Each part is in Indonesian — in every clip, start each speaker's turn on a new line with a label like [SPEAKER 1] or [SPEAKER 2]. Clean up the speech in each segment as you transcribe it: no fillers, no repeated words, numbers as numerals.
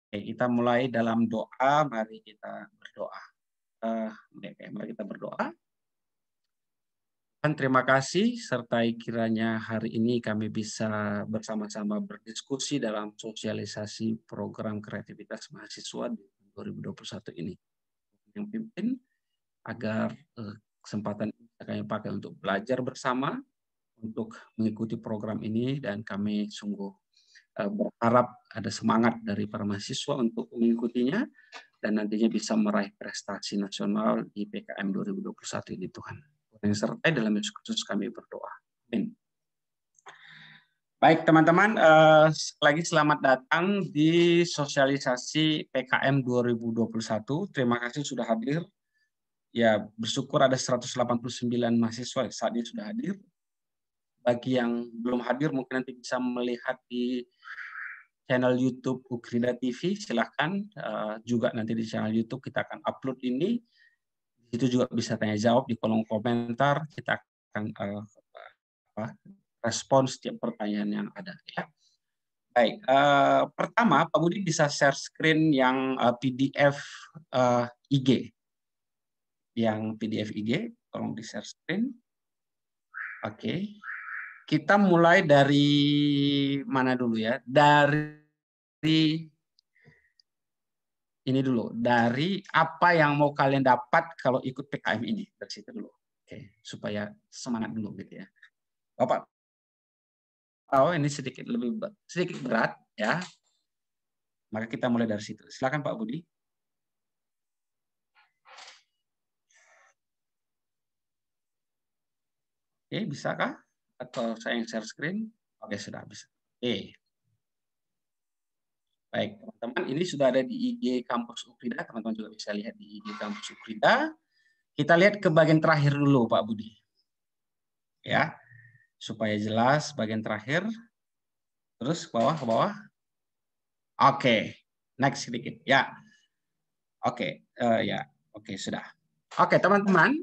[SPEAKER 1] Oke, kita mulai dalam doa. Mari kita berdoa. Mari kita berdoa. Tuhan, terima kasih sertai kiranya hari ini kami bisa bersama-sama berdiskusi dalam sosialisasi program kreativitas mahasiswa di 2021 ini. Yang pimpin agar kesempatan ini kami pakai untuk belajar bersama, untuk mengikuti program ini, dan kami sungguh berharap ada semangat dari para mahasiswa untuk mengikutinya dan nantinya bisa meraih prestasi nasional di PKM 2021 ini, Tuhan. Yang sertai dalam Yesus Kristus kami berdoa. Amin. Baik teman-teman, lagi selamat datang di sosialisasi PKM 2021. Terima kasih sudah hadir. Ya, bersyukur ada 189 mahasiswa saat ini sudah hadir. Bagi yang belum hadir mungkin nanti bisa melihat di channel YouTube Ukrida TV, silahkan. Juga nanti di channel YouTube kita akan upload ini. Itu juga bisa tanya jawab di kolom komentar. Kita akan respon setiap pertanyaan yang ada. Ya. Baik, pertama Pak Budi bisa share screen yang PDF IG. Yang PDF IG, tolong di share screen. Oke. Kita mulai dari mana dulu ya? Dari ini dulu, dari apa yang mau kalian dapat kalau ikut PKM ini, dari situ dulu. Oke, supaya semangat dulu gitu ya. Bapak tahu ini sedikit berat ya. Maka kita mulai dari situ. Silakan Pak Budi. Oke, bisakah? Atau saya yang share screen? Oke, sudah bisa. Oke. Baik, teman-teman, ini sudah ada di IG Kampus Ukrida. Teman-teman juga bisa lihat di IG Kampus Ukrida. Kita lihat ke bagian terakhir dulu, Pak Budi. Ya, supaya jelas bagian terakhir. Terus ke bawah. Oke, next sedikit. Ya, oke, ya, oke sudah. Oke, teman-teman,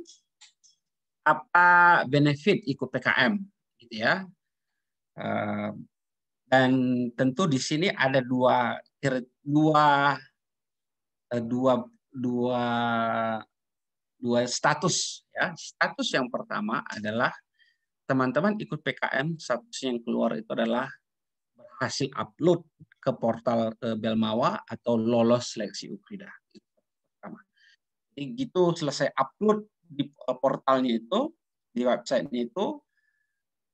[SPEAKER 1] apa benefit ikut PKM, gitu ya? Dan tentu di sini ada dua status ya. Status yang pertama adalah teman-teman ikut PKM, status yang keluar itu adalah berhasil upload ke portal Belmawa atau lolos seleksi Ukrida. Jadi gitu selesai upload di portalnya itu, di websitenya itu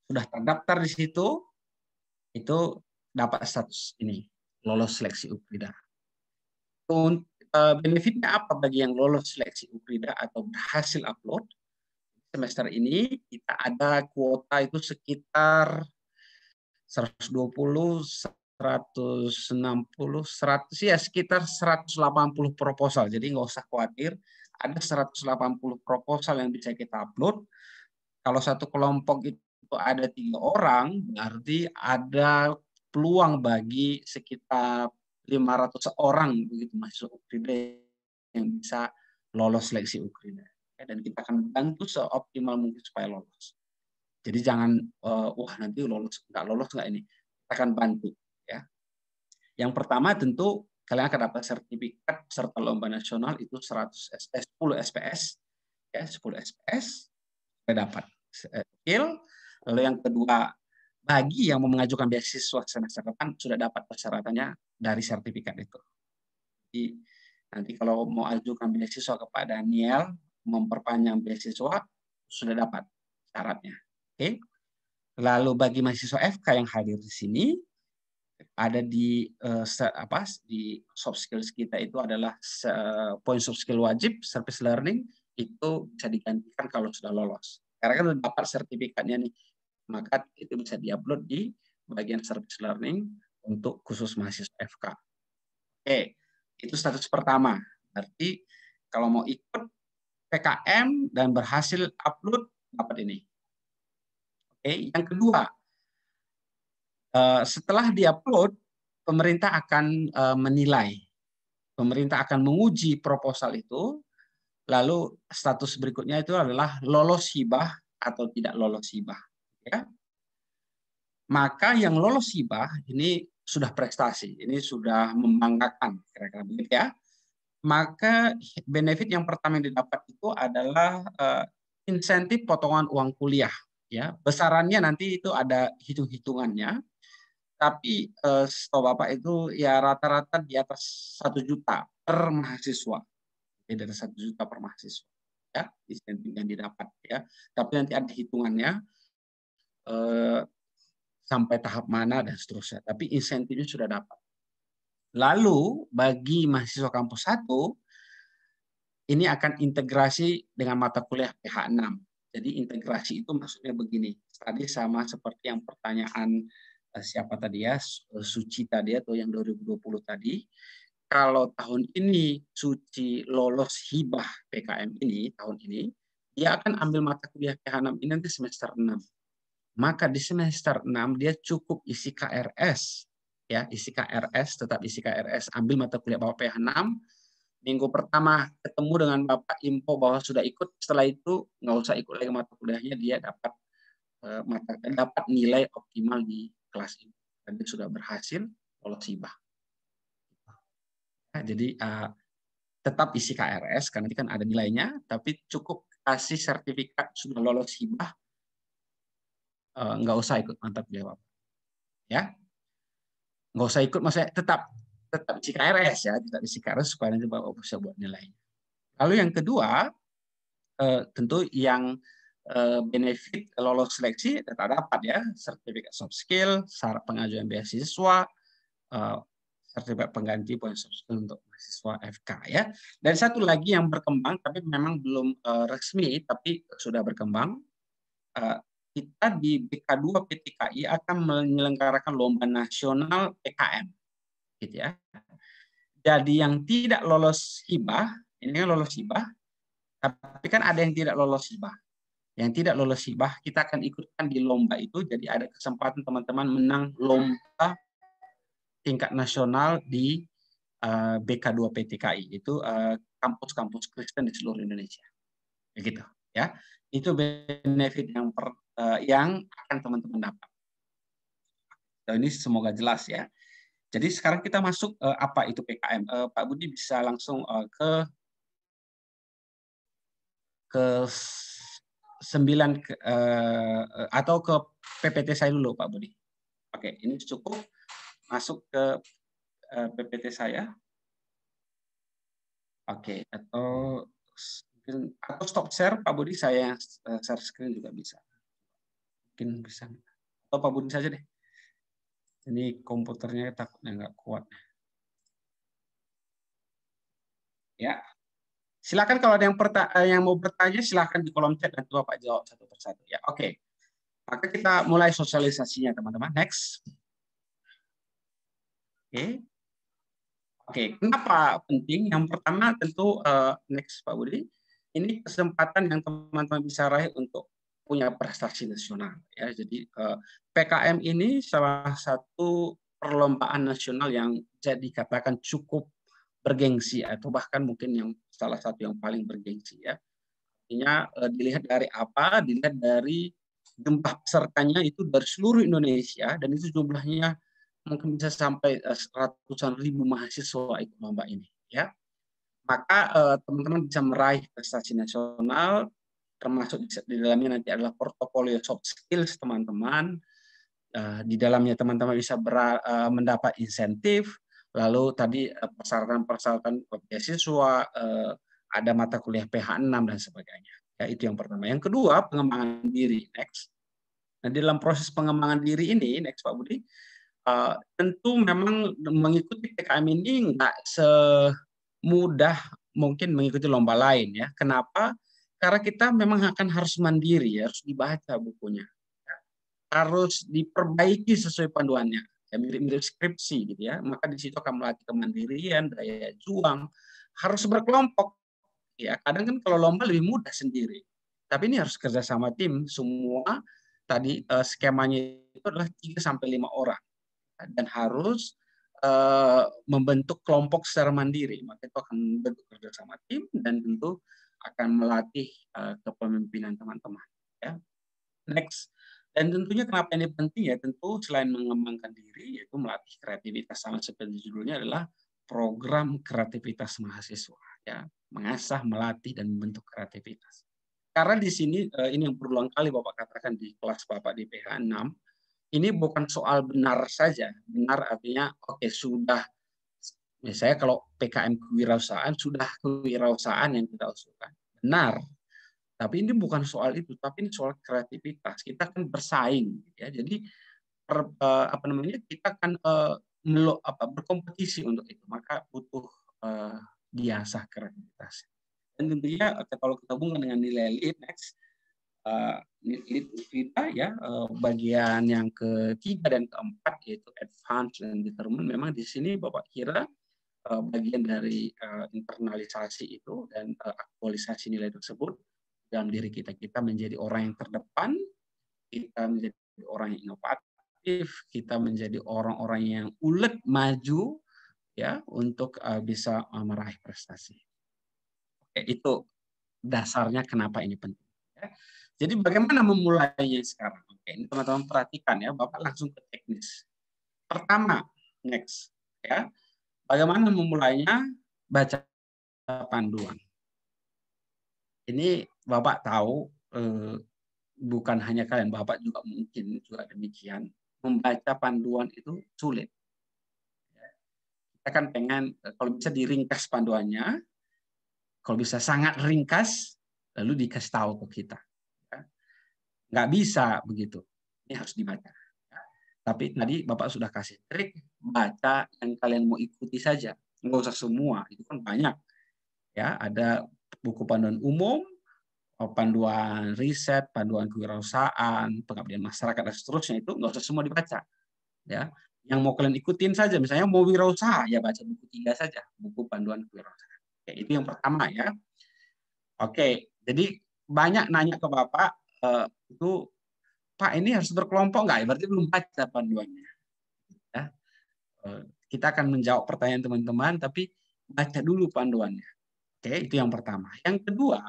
[SPEAKER 1] sudah terdaftar di situ, itu dapat status ini lolos seleksi Ukrida. Benefitnya apa bagi yang lolos seleksi Ukrida atau berhasil upload? Semester ini kita ada kuota itu sekitar 120, 160, 100 ya sekitar 180 proposal. Jadi nggak usah khawatir, ada 180 proposal yang bisa kita upload. Kalau satu kelompok itu ada 3 orang, berarti ada peluang bagi sekitar 500 orang begitu mahasiswa Ukrida yang bisa lolos seleksi Ukrida. Dan kita akan bantu seoptimal mungkin supaya lolos. Jadi jangan wah nanti lolos nggak ini. Kita akan bantu ya. Yang pertama tentu kalian akan dapat sertifikat peserta lomba nasional itu 10 SPS ya, 10 SPS kita dapat skill. Lalu yang kedua, bagi yang mau mengajukan beasiswa semester depan sudah dapat persyaratannya dari sertifikat itu. Jadi nanti kalau mau ajukan beasiswa kepada Daniel, memperpanjang beasiswa sudah dapat syaratnya. Oke. Lalu bagi mahasiswa FK yang hadir di sini, ada di di soft skills kita itu adalah poin soft skill wajib, service learning itu bisa digantikan kalau sudah lolos. Karena kan sudah dapat sertifikatnya nih, maka itu bisa diupload di bagian service learning untuk khusus mahasiswa FK. Oke, itu status pertama. Berarti kalau mau ikut PKM dan berhasil upload dapat ini. Oke, yang kedua, setelah diupload, pemerintah akan menilai, pemerintah akan menguji proposal itu, lalu status berikutnya itu adalah lolos hibah atau tidak lolos hibah. Ya. Maka yang lolos hibah ini sudah prestasi, ini sudah membanggakan, kira-kira begitu ya. Maka benefit yang pertama yang didapat itu adalah insentif potongan uang kuliah. Ya, besarannya nanti itu ada hitung-hitungannya, tapi setahu Bapak itu ya rata-rata di atas 1 juta per mahasiswa. Jadi dari 1 juta per mahasiswa. Ya, insentif yang didapat ya. Tapi nanti ada hitungannya sampai tahap mana dan seterusnya. Tapi insentifnya sudah dapat. Lalu bagi mahasiswa kampus 1 ini akan integrasi dengan mata kuliah PH6. Jadi integrasi itu maksudnya begini. Tadi sama seperti yang pertanyaan siapa tadi ya, Suci tadi atau yang 2020 tadi. Kalau tahun ini Suci lolos hibah PKM ini tahun ini, dia akan ambil mata kuliah PH6 ini nanti semester 6. Maka di semester 6 dia cukup isi KRS, ya, isi KRS, tetap isi KRS, ambil mata kuliah Bapak PH6. Minggu pertama ketemu dengan Bapak info bahwa sudah ikut, setelah itu nggak usah ikut lagi mata kuliahnya, dia dapat nilai optimal di kelas ini. Dan dia sudah berhasil lolos hibah. Nah, jadi tetap isi KRS karena nanti kan ada nilainya, tapi cukup kasih sertifikat sudah lolos hibah, nggak usah ikut mata kuliah Bapak. Ya, nggak usah ikut, maksudnya tetap isi KRS ya, tetap isi KRS supaya nanti Bapak bisa buat nilainya. Lalu yang kedua, tentu yang benefit lolos seleksi tetap dapat ya, sertifikat soft skill, syarat pengajuan beasiswa, sertifikat pengganti poin soft skill untuk mahasiswa FK ya. Dan satu lagi yang berkembang tapi memang belum resmi tapi sudah berkembang, kita di BK2 PTKI akan menyelenggarakan lomba nasional PKM, gitu ya. Jadi yang tidak lolos hibah, ini kan lolos hibah, tapi kan ada yang tidak lolos hibah. Yang tidak lolos hibah, kita akan ikutkan di lomba itu, jadi ada kesempatan teman-teman menang lomba tingkat nasional di BK2 PTKI, itu kampus-kampus Kristen di seluruh Indonesia. Begitu ya. Itu benefit yang akan teman-teman dapat. Dan ini semoga jelas ya. Jadi sekarang kita masuk apa itu PKM. Pak Budi bisa langsung ke 9 atau ke PPT saya dulu Pak Budi. Oke, ini cukup masuk ke PPT saya. Oke, atau stop share Pak Budi, saya share screen juga bisa. Mungkin bisa. Atau Pak Budi saja deh. Ini komputernya takutnya nggak kuat. Ya, silakan kalau ada yang mau bertanya silakan di kolom chat dan Bapak jawab satu persatu. Ya, oke. Maka kita mulai sosialisasinya teman-teman. Next. Oke. Oke, kenapa penting? Yang pertama tentu next Pak Budi. Ini kesempatan yang teman-teman bisa raih untuk punya prestasi nasional ya. Jadi PKM ini salah satu perlombaan nasional yang bisa dikatakan cukup bergengsi atau bahkan mungkin yang salah satu yang paling bergengsi ya. Artinya dilihat dari apa? Dilihat dari jumlah pesertanya itu dari seluruh Indonesia dan itu jumlahnya mungkin bisa sampai ratusan ribu mahasiswa ikut lomba ini ya. Maka teman-teman bisa meraih prestasi nasional, termasuk di dalamnya nanti adalah portofolio soft skills teman-teman. Di dalamnya teman-teman bisa mendapat insentif, lalu tadi persyaratan-persyaratan beasiswa, ada mata kuliah PH6 dan sebagainya. Ya, itu yang pertama. Yang kedua, pengembangan diri. Next. Nah, di dalam proses pengembangan diri ini, next Pak Budi, tentu memang mengikuti PKM ini nggak semudah mungkin mengikuti lomba lain ya. Kenapa? Karena kita memang akan harus mandiri, harus dibaca bukunya, harus diperbaiki sesuai panduannya, ya, mirip-mirip skripsi gitu ya. Maka di situ akan melatih kemandirian, daya juang, harus berkelompok. Ya, kadang kan kalau lomba lebih mudah sendiri, tapi ini harus kerja sama tim. Semua tadi skemanya itu adalah 3 sampai 5 orang dan harus membentuk kelompok secara mandiri. Maka itu akan membentuk kerja sama tim dan tentu akan melatih kepemimpinan teman-teman. Ya. Next, Dan tentunya kenapa ini penting ya, tentu selain mengembangkan diri, yaitu melatih kreativitas, sama seperti judulnya adalah program kreativitas mahasiswa, ya, mengasah, melatih, dan membentuk kreativitas. Karena di sini ini yang berulang kali Bapak katakan di kelas Bapak di PH 6, ini bukan soal benar saja. Benar artinya oke, sudah, misalnya kalau PKM kewirausahaan, sudah kewirausahaan yang kita usulkan. Benar. Tapi ini bukan soal itu, tapi ini soal kreativitas. Kita kan bersaing, ya. Jadi apa namanya, kita kan berkompetisi untuk itu, maka butuh diasah kreativitas. Dan tentunya kalau kita hubungkan dengan nilai lead next, lead kita ya, bagian yang ketiga dan keempat yaitu advance dan determine, memang di sini Bapak kira bagian dari internalisasi itu dan aktualisasi nilai tersebut dalam diri kita. Kita menjadi orang yang terdepan, kita menjadi orang yang inovatif, kita menjadi orang-orang yang ulet, maju, ya, untuk bisa meraih prestasi. Oke, itu dasarnya kenapa ini penting. Ya. Jadi bagaimana memulainya sekarang? Oke, ini teman-teman perhatikan ya, Bapak langsung ke teknis. Pertama, next, ya, bagaimana memulainya? Baca panduan. Ini Bapak tahu, bukan hanya kalian, Bapak juga mungkin juga demikian. Membaca panduan itu sulit. Kita kan pengen kalau bisa diringkas panduannya, kalau bisa sangat ringkas, lalu dikasih tahu ke kita. Nggak bisa begitu. Ini harus dibaca. Tapi tadi Bapak sudah kasih trik, baca yang kalian mau ikuti saja. Nggak usah semua, itu kan banyak. Ya, ada buku panduan umum, panduan riset, panduan kewirausahaan, pengabdian masyarakat, dan seterusnya, itu nggak usah semua dibaca. Ya, yang mau kalian ikutin saja, misalnya mau wirausaha, ya baca buku 3 saja, buku panduan kewirausahaan. Oke, itu yang pertama ya. Oke, jadi banyak nanya ke Bapak, itu Pak ini harus berkelompok nggak? Berarti belum baca panduannya. Ya, kita akan menjawab pertanyaan teman-teman, tapi baca dulu panduannya. Oke, itu yang pertama. Yang kedua,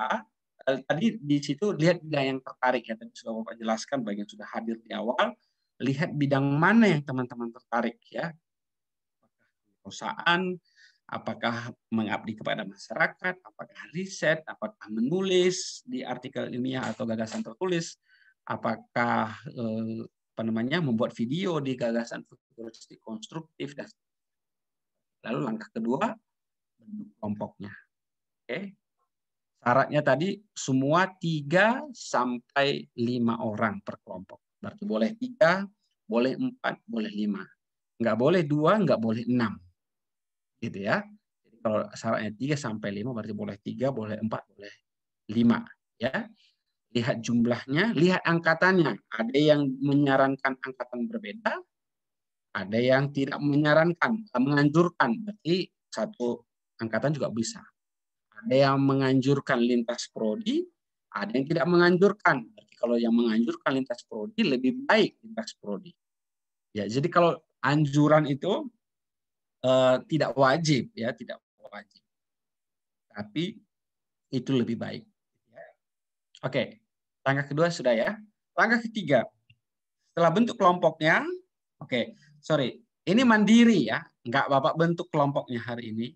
[SPEAKER 1] tadi di situ lihat bidang yang tertarik ya, tadi sudah Bapak jelaskan bagian sudah hadir di awal. Lihat bidang mana yang teman-teman tertarik ya. Perusahaan, apakah mengabdi kepada masyarakat, apakah riset, apakah menulis di artikel ilmiah atau gagasan tertulis, apakah membuat video di gagasan futuristik konstruktif, dan lalu langkah kedua bentuk kelompoknya. Oke. Syaratnya tadi semua 3 sampai 5 orang per kelompok. Berarti boleh 3, boleh 4, boleh 5. Nggak boleh 2, nggak boleh 6. Gitu ya. Jadi kalau syaratnya 3 sampai 5 berarti boleh 3, boleh 4, boleh 5. Ya. Lihat jumlahnya, lihat angkatannya. Ada yang menyarankan angkatan berbeda, ada yang tidak menyarankan, menganjurkan. Berarti satu angkatan juga bisa. Ada yang menganjurkan lintas prodi, ada yang tidak menganjurkan. Berarti kalau yang menganjurkan lintas prodi lebih baik lintas prodi. Ya, jadi kalau anjuran itu tidak wajib ya, tidak wajib. Tapi itu lebih baik. Oke, langkah kedua sudah ya. Langkah ketiga, setelah bentuk kelompoknya, ini mandiri ya, nggak Bapak bentuk kelompoknya hari ini,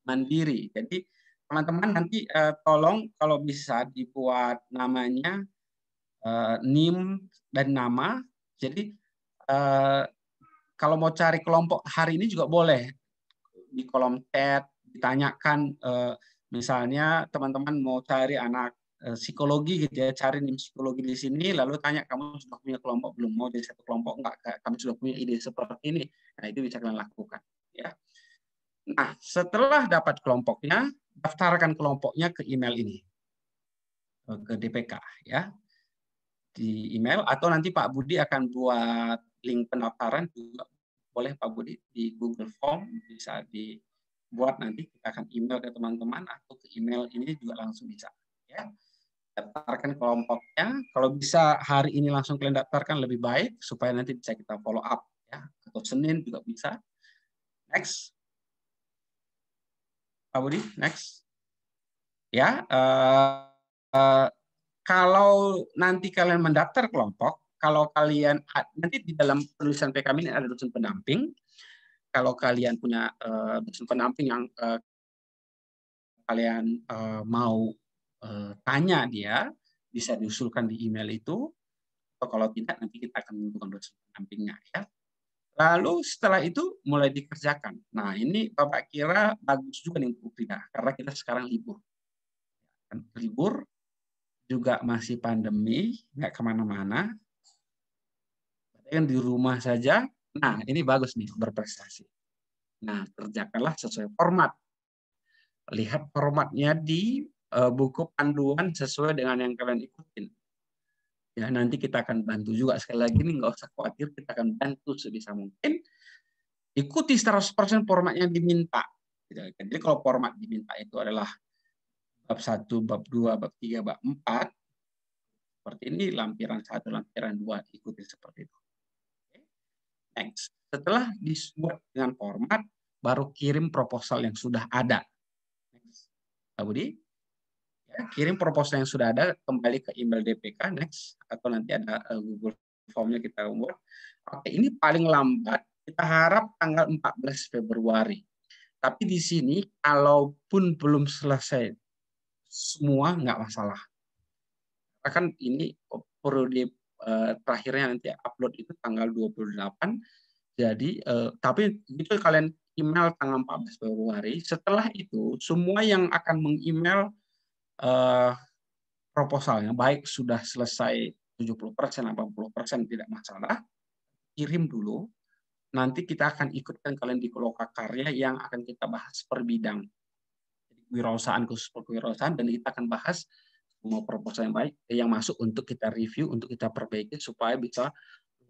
[SPEAKER 1] mandiri. Jadi teman-teman nanti tolong kalau bisa dibuat namanya NIM dan nama. Jadi kalau mau cari kelompok hari ini juga boleh di kolom chat ditanyakan, misalnya teman-teman mau cari anak psikologi gitu ya, cari NIM psikologi di sini, lalu tanya kamu sudah punya kelompok belum, mau jadi satu kelompok enggak, kami sudah punya ide seperti ini. Nah itu bisa kalian lakukan ya. Nah setelah dapat kelompoknya, daftarkan kelompoknya ke email ini, ke DPK ya, di email, atau nanti Pak Budi akan buat link pendaftaran juga boleh Pak Budi, di Google Form bisa dibuat, nanti kita akan email ke teman-teman atau ke email ini juga langsung bisa ya. Daftarkan kelompoknya, kalau bisa hari ini langsung kalian daftarkan lebih baik supaya nanti bisa kita follow up ya, atau Senin juga bisa. Next Pak Budi, next ya. Kalau nanti kalian mendaftar kelompok, kalau kalian nanti di dalam penulisan PKM ini ada dosen pendamping. Kalau kalian punya dosen pendamping yang kalian mau tanya dia, bisa diusulkan di email itu. Atau kalau tidak, nanti kita akan menentukan dosen pendampingnya ya. Lalu setelah itu mulai dikerjakan. Nah ini Bapak kira bagus juga nih untuk kita, karena kita sekarang libur. Libur juga masih pandemi, nggak kemana-mana. Yang di rumah saja. Nah ini bagus nih, berprestasi. Nah kerjakanlah sesuai format. Lihat formatnya di buku panduan sesuai dengan yang kalian ikutin. Ya, nanti kita akan bantu juga. Sekali lagi nih, nggak usah khawatir, kita akan bantu sebisa mungkin. Ikuti 100% format yang diminta. Jadi kalau format diminta itu adalah bab 1, bab 2, bab 3, bab 4, seperti ini, lampiran 1, lampiran 2, ikuti seperti itu. Next. Setelah dibuat dengan format, baru kirim proposal yang sudah ada. Next. Pak Budi? Ya, kirim proposal yang sudah ada kembali ke email DPK next, atau nanti ada Google Formnya kita buat. Oke, ini paling lambat kita harap tanggal 14 Februari. Tapi di sini kalaupun belum selesai semua nggak masalah. Kan ini periode terakhirnya nanti upload itu tanggal 28. Jadi tapi itu kalian email tanggal 14 Februari. Setelah itu semua yang akan meng-email proposalnya, baik sudah selesai 70%, 80% tidak masalah, kirim dulu. Nanti kita akan ikutkan kalian di Lokakarya yang akan kita bahas per bidang. Kewirausahaan, khusus kewirausahaan, dan kita akan bahas semua proposal yang baik, yang masuk untuk kita review, untuk kita perbaiki supaya bisa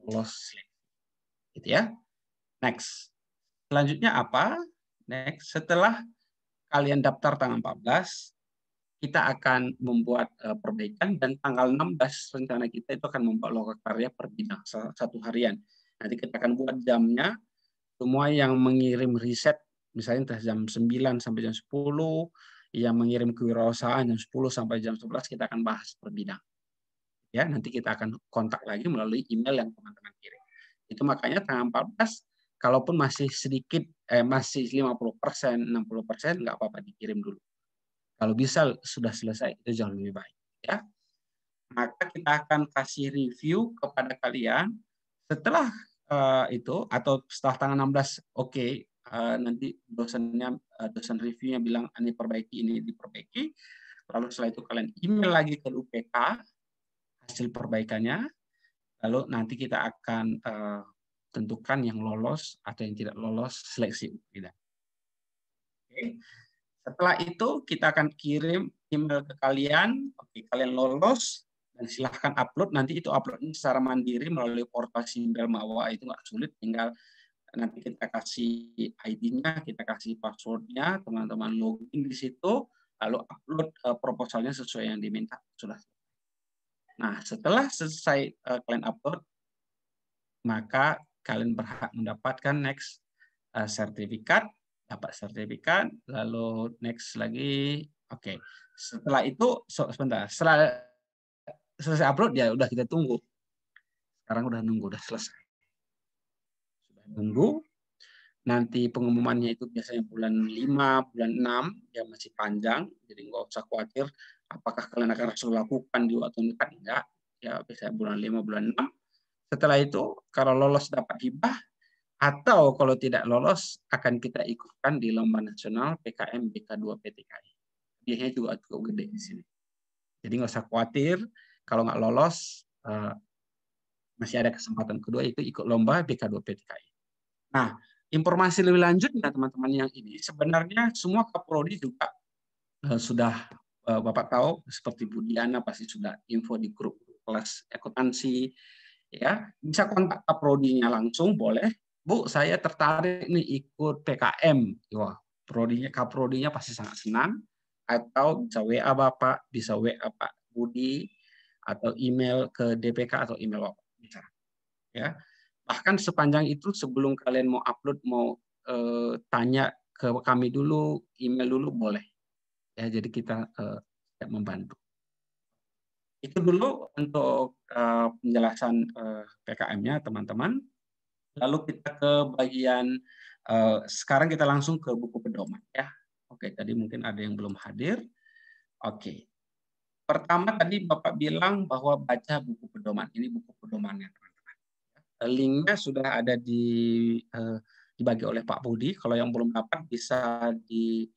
[SPEAKER 1] lolos. Gitu ya. Next. Selanjutnya apa? Next. Setelah kalian daftar tanggal 14, kita akan membuat perbaikan, dan tanggal 16 rencana kita itu akan membuat Lokakarya per bidang 1 harian. Nanti kita akan buat jamnya, semua yang mengirim riset misalnya jam 9 sampai jam 10, yang mengirim kewirausahaan jam 10 sampai jam 11 kita akan bahas per bidang. Ya, nanti kita akan kontak lagi melalui email yang teman-teman kirim. Itu makanya tanggal 14 kalaupun masih sedikit masih 50%, 60% nggak apa-apa, dikirim dulu. Kalau bisa sudah selesai, itu jauh lebih baik. Ya. Maka kita akan kasih review kepada kalian setelah itu, atau setelah tanggal 16, oke, nanti dosen reviewnya bilang ini perbaiki, ini diperbaiki. Lalu setelah itu kalian email lagi ke UPK hasil perbaikannya. Lalu nanti kita akan tentukan yang lolos atau yang tidak lolos, seleksi. Oke. Setelah itu kita akan kirim email ke kalian, oke, kalian lolos, dan silahkan upload. Nanti itu uploadnya secara mandiri melalui portal Simbel Mawa, itu nggak sulit, tinggal nanti kita kasih ID-nya, kita kasih password-nya, teman-teman login di situ, lalu upload proposalnya sesuai yang diminta. Sudah. Nah, setelah selesai kalian upload, maka kalian berhak mendapatkan next sertifikat, dapat sertifikat, lalu next lagi, oke. Setelah itu, sebentar, setelah selesai upload ya udah kita tunggu. Sekarang udah nunggu, udah selesai. Sudah nunggu, nanti pengumumannya itu biasanya bulan 5, bulan 6, ya masih panjang, jadi nggak usah khawatir apakah kalian akan langsung lakukan di waktu dekat, enggak. Ya biasanya bulan 5, bulan 6. Setelah itu, kalau lolos dapat hibah, atau kalau tidak lolos, akan kita ikutkan di Lomba Nasional PKM BK2 PTKI. Biayanya juga cukup gede di sini. Jadi nggak usah khawatir, kalau nggak lolos, masih ada kesempatan kedua, itu ikut Lomba BK2 PTKI. Nah, informasi lebih lanjutnya teman-teman yang ini, sebenarnya semua Kaprodi juga sudah Bapak tahu, seperti Bu Diana pasti sudah info di grup kelas akuntansi, ya bisa kontak Kaprodinya langsung, boleh. Bu, saya tertarik nih ikut PKM. Wah, Kaprodinya pasti sangat senang. Atau bisa WA Bapak, bisa WA Pak Budi, atau email ke DPK atau email Bapak. Bisa. Ya. Bahkan sepanjang itu sebelum kalian mau upload, mau tanya ke kami dulu, email dulu boleh. Ya, jadi kita membantu. Itu dulu untuk penjelasan PKM-nya, teman-teman. Lalu kita ke bagian sekarang kita langsung ke buku pedoman ya. Oke, tadi mungkin ada yang belum hadir. Oke. Pertama tadi Bapak bilang bahwa baca buku pedoman. Ini buku pedomannya, teman-teman. Linknya sudah ada dibagi oleh Pak Budi. Kalau yang belum dapat bisa di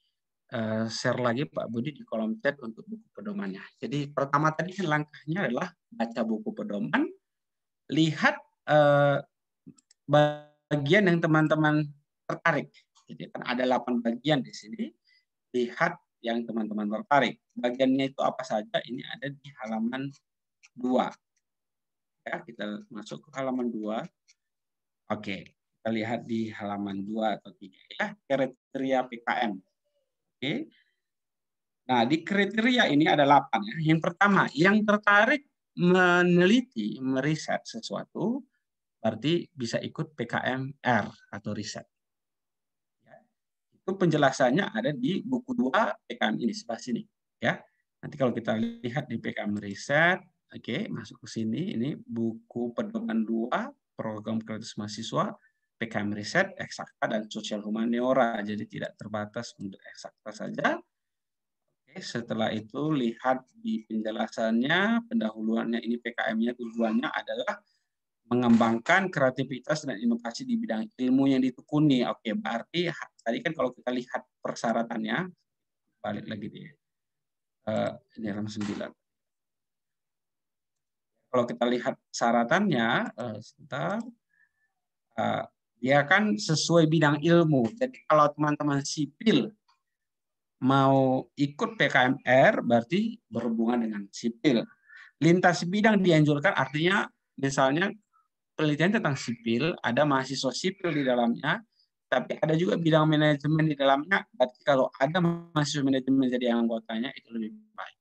[SPEAKER 1] share lagi Pak Budi di kolom chat untuk buku pedomannya. Jadi pertama tadi kan langkahnya adalah baca buku pedoman, lihat bagian yang teman-teman tertarik. Jadi kan ada 8 bagian di sini. Lihat yang teman-teman tertarik. Bagiannya itu apa saja? Ini ada di halaman 2. Ya, kita masuk ke halaman 2. Oke, kita lihat di halaman 2 atau 3 ya, kriteria PKM. Oke. Nah, di kriteria ini ada 8 ya. Yang pertama, yang tertarik meneliti, meriset sesuatu, berarti bisa ikut PKM-R atau riset. Itu penjelasannya ada di buku 2 PKM ini sebelah sini ya. Nanti kalau kita lihat di PKM riset, oke, masuk ke sini, ini buku pedoman 2 program kreatif mahasiswa PKM riset, eksakta dan sosial humaniora. Jadi tidak terbatas untuk eksakta saja. Oke, setelah itu lihat di penjelasannya, pendahuluannya ini PKM-nya tujuannya adalah mengembangkan kreativitas dan inovasi di bidang ilmu yang ditekuni. Oke, berarti tadi kan kalau kita lihat persyaratannya, balik lagi dia. Ini halaman 9. Kalau kita lihat syaratannya, sebentar, dia kan sesuai bidang ilmu. Jadi kalau teman-teman sipil mau ikut PKMR, berarti berhubungan dengan sipil. Lintas bidang dianjurkan, artinya misalnya penelitian tentang sipil, ada mahasiswa sipil di dalamnya, tapi ada juga bidang manajemen di dalamnya. Berarti kalau ada mahasiswa manajemen jadi anggotanya, itu lebih baik.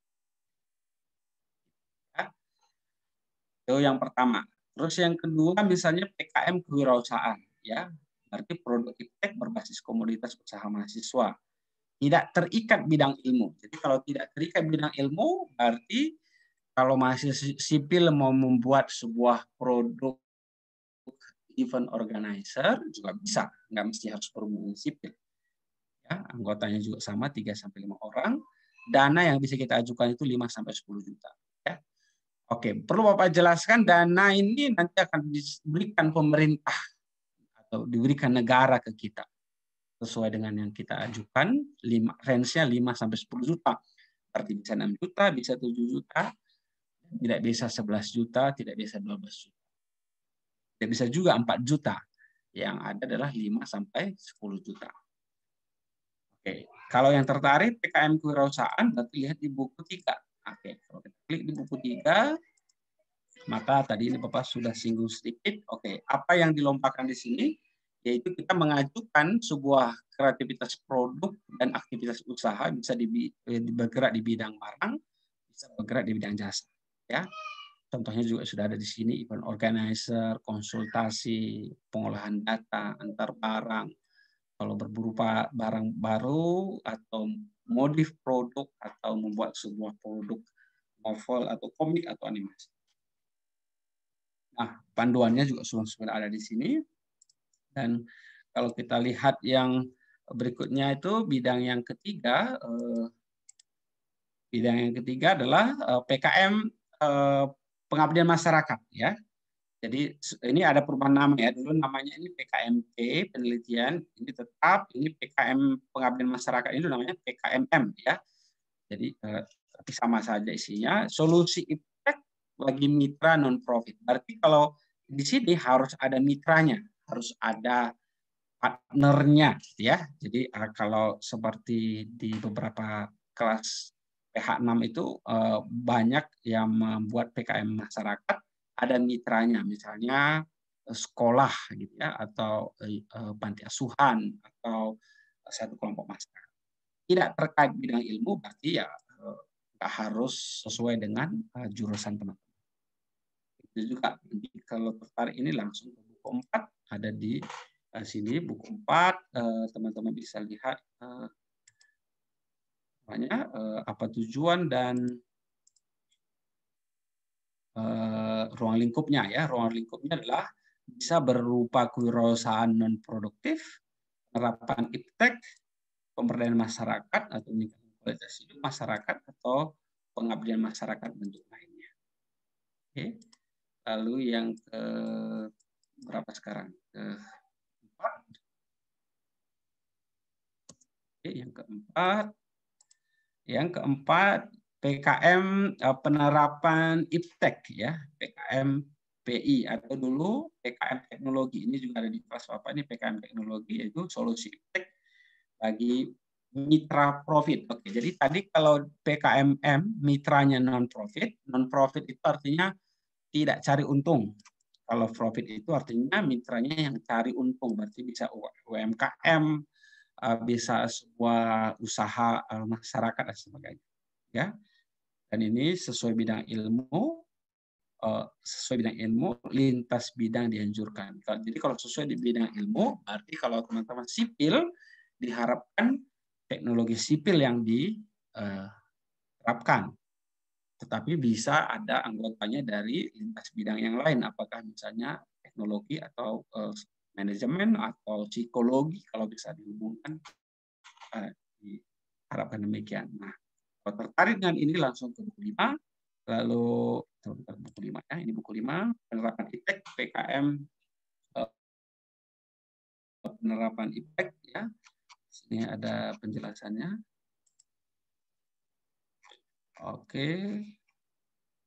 [SPEAKER 1] Ya. Itu yang pertama. Terus yang kedua, misalnya PKM kewirausahaan, ya, berarti produk iptek berbasis komoditas usaha mahasiswa. Tidak terikat bidang ilmu. Jadi kalau tidak terikat bidang ilmu, berarti kalau mahasiswa sipil mau membuat sebuah produk event organizer juga bisa, nggak mesti harus berhubungan sipil. Ya, anggotanya juga sama 3-5 orang. Dana yang bisa kita ajukan itu 5-10 juta. Ya. Oke, perlu Bapak jelaskan dana ini nanti akan diberikan pemerintah atau diberikan negara ke kita sesuai dengan yang kita ajukan. Range-nya 5-10 juta. Berarti bisa 6 juta, bisa 7 juta, tidak bisa 11 juta, tidak bisa 12 juta. Tidak bisa juga 4 juta. Yang ada adalah 5-10 juta. Oke, kalau yang tertarik PKM kewirausahaan berarti lihat di buku 3. Oke, kalau kita klik di buku 3, maka tadi ini Bapak sudah singgung sedikit. Oke, apa yang dilombakan di sini yaitu kita mengajukan sebuah kreativitas produk dan aktivitas usaha, bisa bergerak di bidang barang, bisa bergerak di bidang jasa. Ya, contohnya juga sudah ada di sini, event organizer, konsultasi, pengolahan data antar barang, kalau berupa barang baru atau modif produk atau membuat sebuah produk novel atau komik atau animasi. Nah, panduannya juga sudah ada di sini. Dan kalau kita lihat yang berikutnya itu bidang yang ketiga, adalah PKM pengabdian masyarakat, ya. Jadi ini ada perubahan nama ya. Dulu namanya ini PKMP penelitian, ini tetap ini PKM pengabdian masyarakat, ini namanya PKMM ya. Jadi tapi sama saja isinya. Solusi iptek bagi mitra non profit. Berarti kalau di sini harus ada mitranya, harus ada partnernya ya. Jadi kalau seperti di beberapa kelas PH6 itu banyak yang membuat PKM masyarakat, ada mitranya, misalnya sekolah gitu ya, atau panti asuhan atau satu kelompok masyarakat. Tidak terkait bidang ilmu berarti ya nggak harus sesuai dengan jurusan teman-teman. Itu juga kalau tertarik ini langsung ke buku 4 ada di sini, buku 4 teman-teman bisa lihat apa tujuan dan ruang lingkupnya ya. Ruang lingkupnya adalah bisa berupa kewirausahaan non produktif, penerapan iptek, pemberdayaan masyarakat atau meningkatkan kualitas hidup masyarakat atau pengabdian masyarakat bentuk lainnya. Oke. Lalu yang ke berapa sekarang? Keempat. Oke, yang keempat. Yang keempat PKM penerapan iptek ya, PKM PI atau dulu PKM teknologi. Ini juga ada di kelas Bapak, ini PKM teknologi, yaitu solusi iptek bagi mitra profit. Oke, jadi tadi kalau PKMM mitranya non profit itu artinya tidak cari untung. Kalau profit itu artinya mitranya yang cari untung, berarti bisa UMKM, bisa sebuah usaha masyarakat dan sebagainya. Ya, dan ini sesuai bidang ilmu, lintas bidang dianjurkan. Jadi kalau sesuai di bidang ilmu, berarti kalau teman-teman sipil diharapkan teknologi sipil yang diterapkan. Tetapi bisa ada anggotanya dari lintas bidang yang lain, apakah misalnya teknologi atau manajemen atau psikologi kalau bisa dihubungkan, diharapkan demikian. Nah, kalau tertarik dengan ini langsung ke buku 5, lalu buku 5 ya, ini buku 5 penerapan iptek PKM penerapan iptek ya. Sini ada penjelasannya. Oke.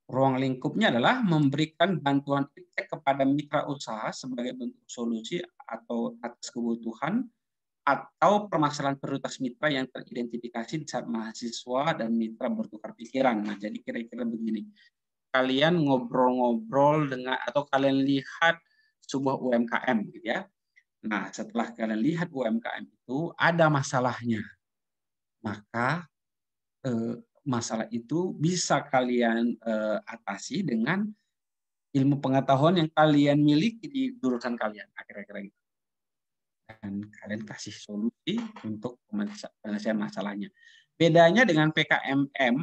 [SPEAKER 1] Ruang lingkupnya adalah memberikan bantuan iptek kepada mitra usaha sebagai bentuk solusi atau atas kebutuhan atau permasalahan prioritas mitra yang teridentifikasi di saat mahasiswa dan mitra bertukar pikiran. Nah, jadi kira-kira begini. Kalian ngobrol-ngobrol dengan atau kalian lihat sebuah UMKM gitu ya. Nah, setelah kalian lihat UMKM itu ada masalahnya. Maka masalah itu bisa kalian atasi dengan ilmu pengetahuan yang kalian miliki di jurusan kalian, kira-kira gitu. Dan kalian kasih solusi untuk penyelesaian masalahnya. Bedanya dengan PKMM,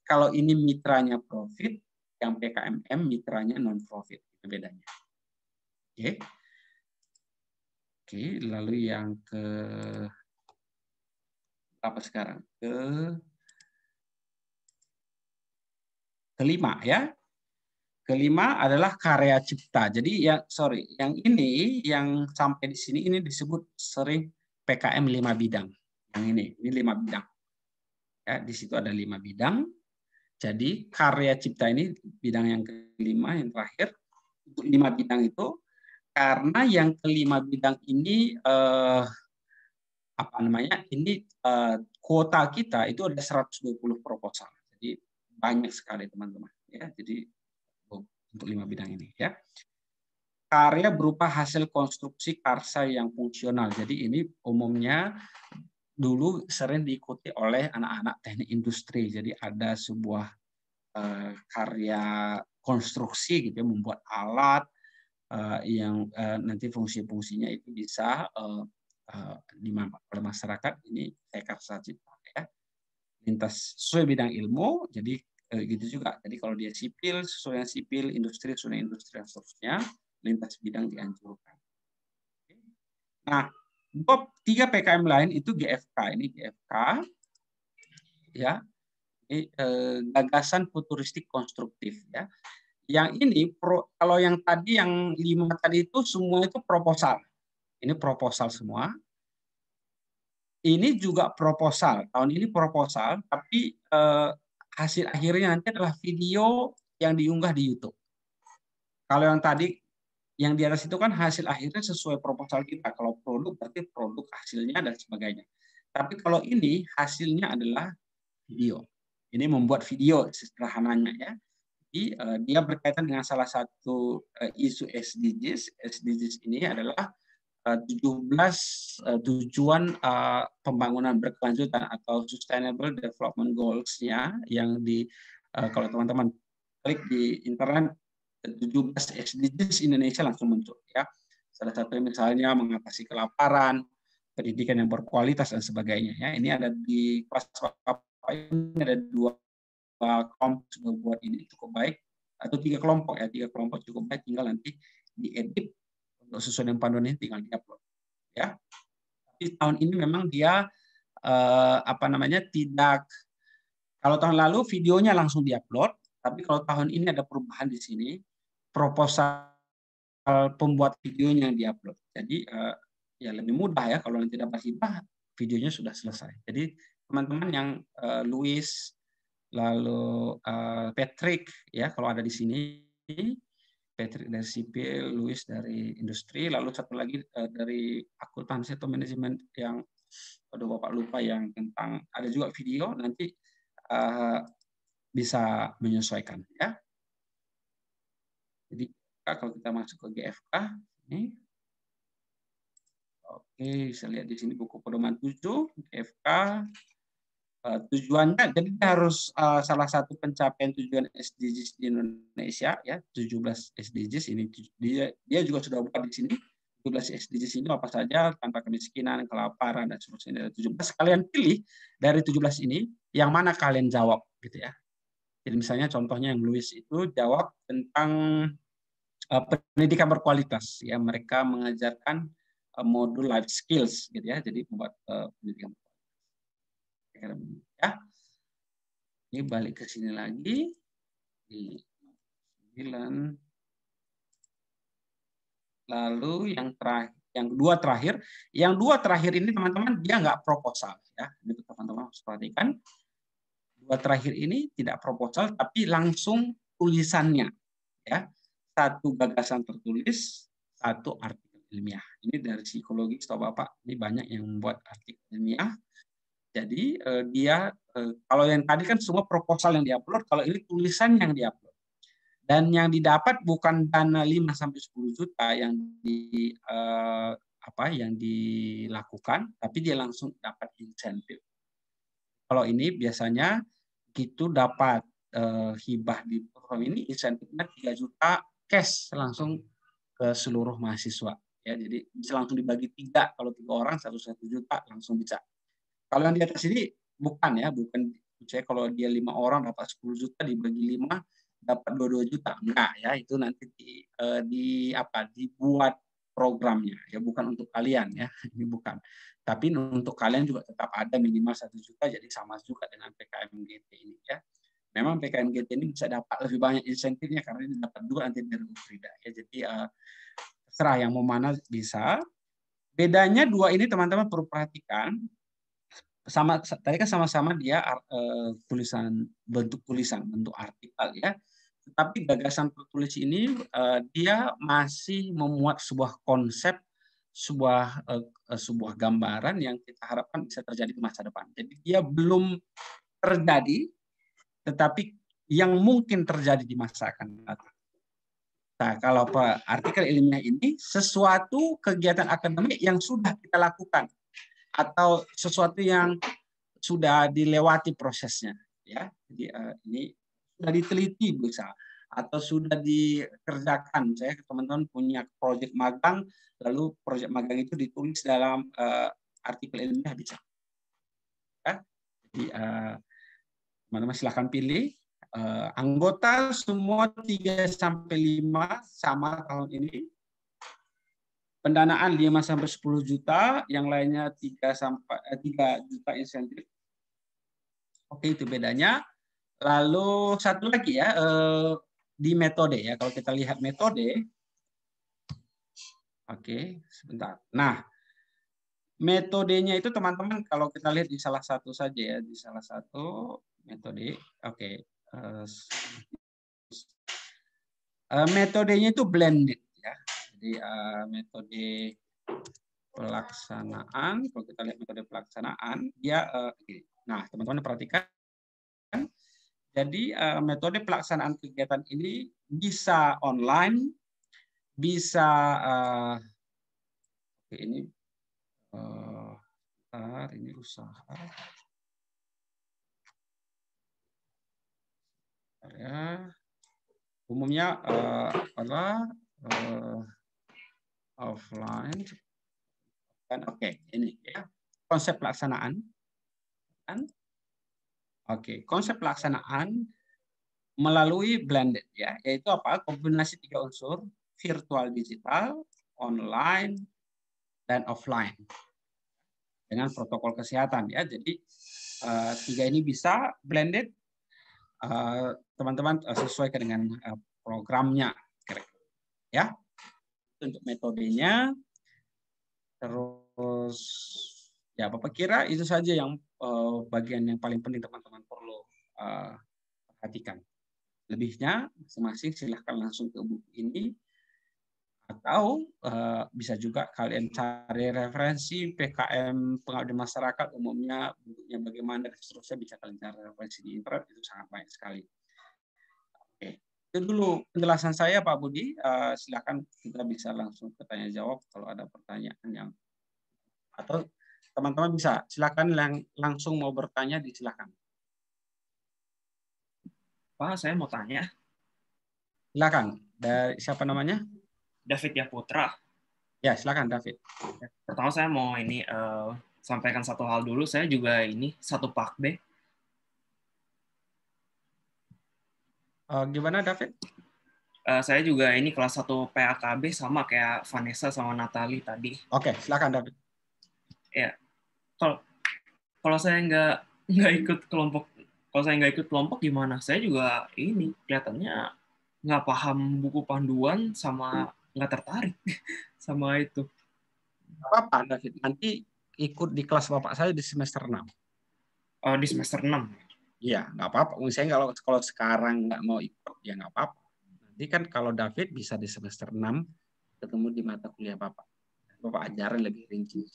[SPEAKER 1] kalau ini mitranya profit, yang PKMM mitranya non profit, itu bedanya. Oke. Oke, lalu yang ke apa sekarang? Kelima ya. Kelima adalah karya cipta. Jadi yang ini yang sampai di sini ini disebut sering PKM 5 bidang. Yang ini 5 bidang. Ya, di situ ada 5 bidang. Jadi karya cipta ini bidang yang kelima, yang terakhir. Untuk 5 bidang itu karena yang kelima bidang ini ini kuota kita itu ada 120 proposal. Jadi banyak sekali teman-teman ya. Jadi untuk 5 bidang ini ya. Karya berupa hasil konstruksi karsa yang fungsional. Jadi ini umumnya dulu sering diikuti oleh anak-anak teknik industri. Jadi ada sebuah karya konstruksi gitu, membuat alat yang nanti fungsi-fungsinya itu bisa dimanfaatkan oleh masyarakat. Ini karsa cipta ya. Lintas sesuai bidang ilmu, jadi gitu juga. Jadi kalau dia sipil, sesuai yang sipil, industri sesuai industri dan seterusnya, lintas bidang dianjurkan. Nah, 3 PKM lain itu GFK. Ini GFK, ya. Ini gagasan futuristik konstruktif, ya. Yang ini kalau yang tadi yang 5 tadi itu semua itu proposal. Ini proposal semua. Ini juga proposal. Tahun ini proposal, tapi hasil akhirnya nanti adalah video yang diunggah di YouTube. Kalau yang tadi yang di atas itu kan hasil akhirnya sesuai proposal kita. Kalau produk berarti produk hasilnya dan sebagainya. Tapi kalau ini hasilnya adalah video. Ini membuat video sederhananya ya. Jadi dia berkaitan dengan salah satu isu SDGs. SDGs ini adalah 17 tujuan pembangunan berkelanjutan atau Sustainable Development Goals ya, yang kalau teman-teman klik di internet 17 SDGs Indonesia langsung muncul ya. Salah satu misalnya mengatasi kelaparan, pendidikan yang berkualitas dan sebagainya ya. Ini ada di kelas ini ada 2 kelompok buat ini cukup baik. atau 3 kelompok ya, 3 kelompok cukup baik, tinggal nanti diedit untuk sesuai dengan panduan ini, tinggal diupload ya. Tapi tahun ini memang dia apa namanya, tidak, kalau tahun lalu videonya langsung diupload, tapi kalau tahun ini ada perubahan di sini, proposal pembuat videonya yang diupload. Jadi ya lebih mudah ya, kalau nanti dapat hibah videonya sudah selesai. Jadi teman-teman yang Louis, lalu Patrick ya, kalau ada di sini, Patrick dari sipil, Louis dari industri, lalu satu lagi dari akuntansi atau manajemen yang aduh Bapak lupa, yang tentang ada juga video, nanti bisa menyesuaikan ya. Jadi kalau kita masuk ke GFK ini, oke, bisa lihat di sini buku pedoman 7 GFK. Tujuannya, jadi dia harus salah satu pencapaian tujuan SDGs di Indonesia ya, 17 SDGs ini dia juga sudah buat di sini. 17 SDGs ini apa saja, tanpa kemiskinan, kelaparan dan seterusnya. 17 kalian pilih dari 17 ini yang mana kalian jawab gitu ya. Jadi misalnya contohnya yang Louis itu jawab tentang pendidikan berkualitas ya, mereka mengajarkan modul life skills gitu ya. Jadi membuat pendidikan ya. Ini balik ke sini lagi di 9. Lalu yang terakhir, yang dua terakhir ini teman-teman dia nggak proposal ya. Ini teman-teman harus perhatikan. Dua terakhir ini tidak proposal tapi langsung tulisannya ya. Satu gagasan tertulis, satu artikel ilmiah. Ini dari psikologi, tahu Bapak, ini banyak yang membuat artikel ilmiah. Jadi dia kalau yang tadi kan semua proposal yang diupload, kalau ini tulisan yang diupload. Dan yang didapat bukan dana 5 sampai 10 juta yang yang dilakukan, tapi dia langsung dapat insentif. Kalau ini biasanya gitu dapat hibah di program ini, insentifnya 3 juta cash langsung ke seluruh mahasiswa. Ya, jadi bisa langsung dibagi 3, kalau 3 orang 1 juta langsung bisa. Kalau yang di atas ini bukan ya, bukan saya kalau dia 5 orang dapat 10 juta dibagi 5 dapat 22 juta. Enggak ya, itu nanti dibuat programnya ya, bukan untuk kalian ya. Ini bukan. Tapi untuk kalian juga tetap ada minimal 1 juta, jadi sama juga dengan PKMGT ini ya. Memang PKMGT ini bisa dapat lebih banyak insentifnya karena ini dapat 2 nanti dari Ufrida ya. Jadi terserah yang mau mana bisa. Bedanya 2 ini teman-teman perlu perhatikan. Tadi kan sama-sama dia bentuk tulisan, bentuk artikel ya. Tetapi gagasan tertulis ini dia masih memuat sebuah konsep, sebuah gambaran yang kita harapkan bisa terjadi di masa depan. Jadi dia belum terjadi, tetapi yang mungkin terjadi di masa akan datang. Nah, kalau artikel ilmiah ini sesuatu kegiatan akademik yang sudah kita lakukan, atau sesuatu yang sudah dilewati prosesnya ya. Jadi ini sudah diteliti bisa atau sudah dikerjakan. Saya teman-teman punya proyek magang, lalu proyek magang itu ditulis dalam artikel ilmiah bisa ya. Jadi teman-teman silahkan pilih. Anggota semua 3 sampai 5 sama tahun ini. Pendanaan 5 sampai 10 juta, yang lainnya 3 juta insentif. Oke, itu bedanya. Lalu satu lagi ya, di metode ya. Kalau kita lihat metode, oke, sebentar. Nah, metodenya itu teman-teman kalau kita lihat di salah satu saja ya, di salah satu metode, oke. Metodenya itu blended ya. Jadi metode pelaksanaan, kalau kita lihat metode pelaksanaan, dia nah, teman-teman perhatikan. Jadi metode pelaksanaan kegiatan ini bisa online, bisa ini ini usaha ya, umumnya offline kan. Oke, ini ya konsep pelaksanaan kan. Oke, konsep pelaksanaan melalui blended ya, yaitu apa? Kombinasi 3 unsur, virtual digital, online, dan offline dengan protokol kesehatan ya. Jadi 3 ini bisa blended, teman-teman sesuaikan dengan programnya ya. Untuk metodenya, terus ya Bapak kira itu saja yang bagian yang paling penting teman-teman perlu perhatikan. Lebihnya masing-masing silahkan langsung ke buku ini, atau bisa juga kalian cari referensi PKM pengabdian masyarakat umumnya, bukunya bagaimana dan seterusnya, bisa kalian cari referensi di internet, itu sangat banyak sekali. Oke, itu dulu penjelasan saya Pak Budi. Silakan kita bisa langsung ke tanya jawab kalau ada pertanyaan yang, atau teman-teman bisa silakan langsung mau bertanya, disilakan.
[SPEAKER 2] Pak, saya mau tanya.
[SPEAKER 1] Silakan. Dari siapa namanya?
[SPEAKER 2] David ya Putra.
[SPEAKER 1] Ya, silakan David.
[SPEAKER 2] Pertama saya mau ini sampaikan satu hal dulu. Saya juga ini satu Pakbe.
[SPEAKER 1] Gimana David?
[SPEAKER 2] Saya juga ini kelas 1 PAKB sama kayak Vanessa sama Natali tadi.
[SPEAKER 1] Oke, silakan David.
[SPEAKER 2] Ya, kalau saya nggak ikut kelompok, kalau saya nggak ikut kelompok gimana? Saya juga ini kelihatannya nggak paham buku panduan sama nggak tertarik sama itu.
[SPEAKER 1] Apa David? Nanti ikut di kelas Bapak saya di semester 6.
[SPEAKER 2] Di semester 6.
[SPEAKER 1] Iya, nggak apa-apa. Misalnya kalau sekarang nggak mau ikut, ya nggak apa-apa. Nanti kan kalau David bisa di semester 6 ketemu di mata kuliah Bapak. Bapak ajarin lebih rinci.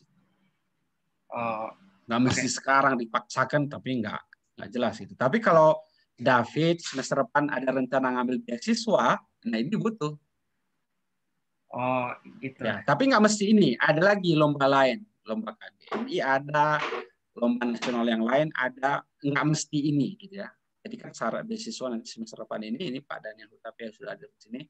[SPEAKER 1] Nggak mesti sekarang dipaksakan, tapi nggak jelas itu. Tapi kalau David semester depan ada rencana ngambil beasiswa, nah ini butuh.
[SPEAKER 2] Oh, gitu.
[SPEAKER 1] Ya, tapi nggak mesti ini. Ada lagi lomba lain, lomba KBMI ada, lomba nasional yang lain ada, nggak mesti ini, gitu ya. Jadi kan syarat beasiswa nanti semester depan ini Pak Daniel Hutapea sudah ada di sini,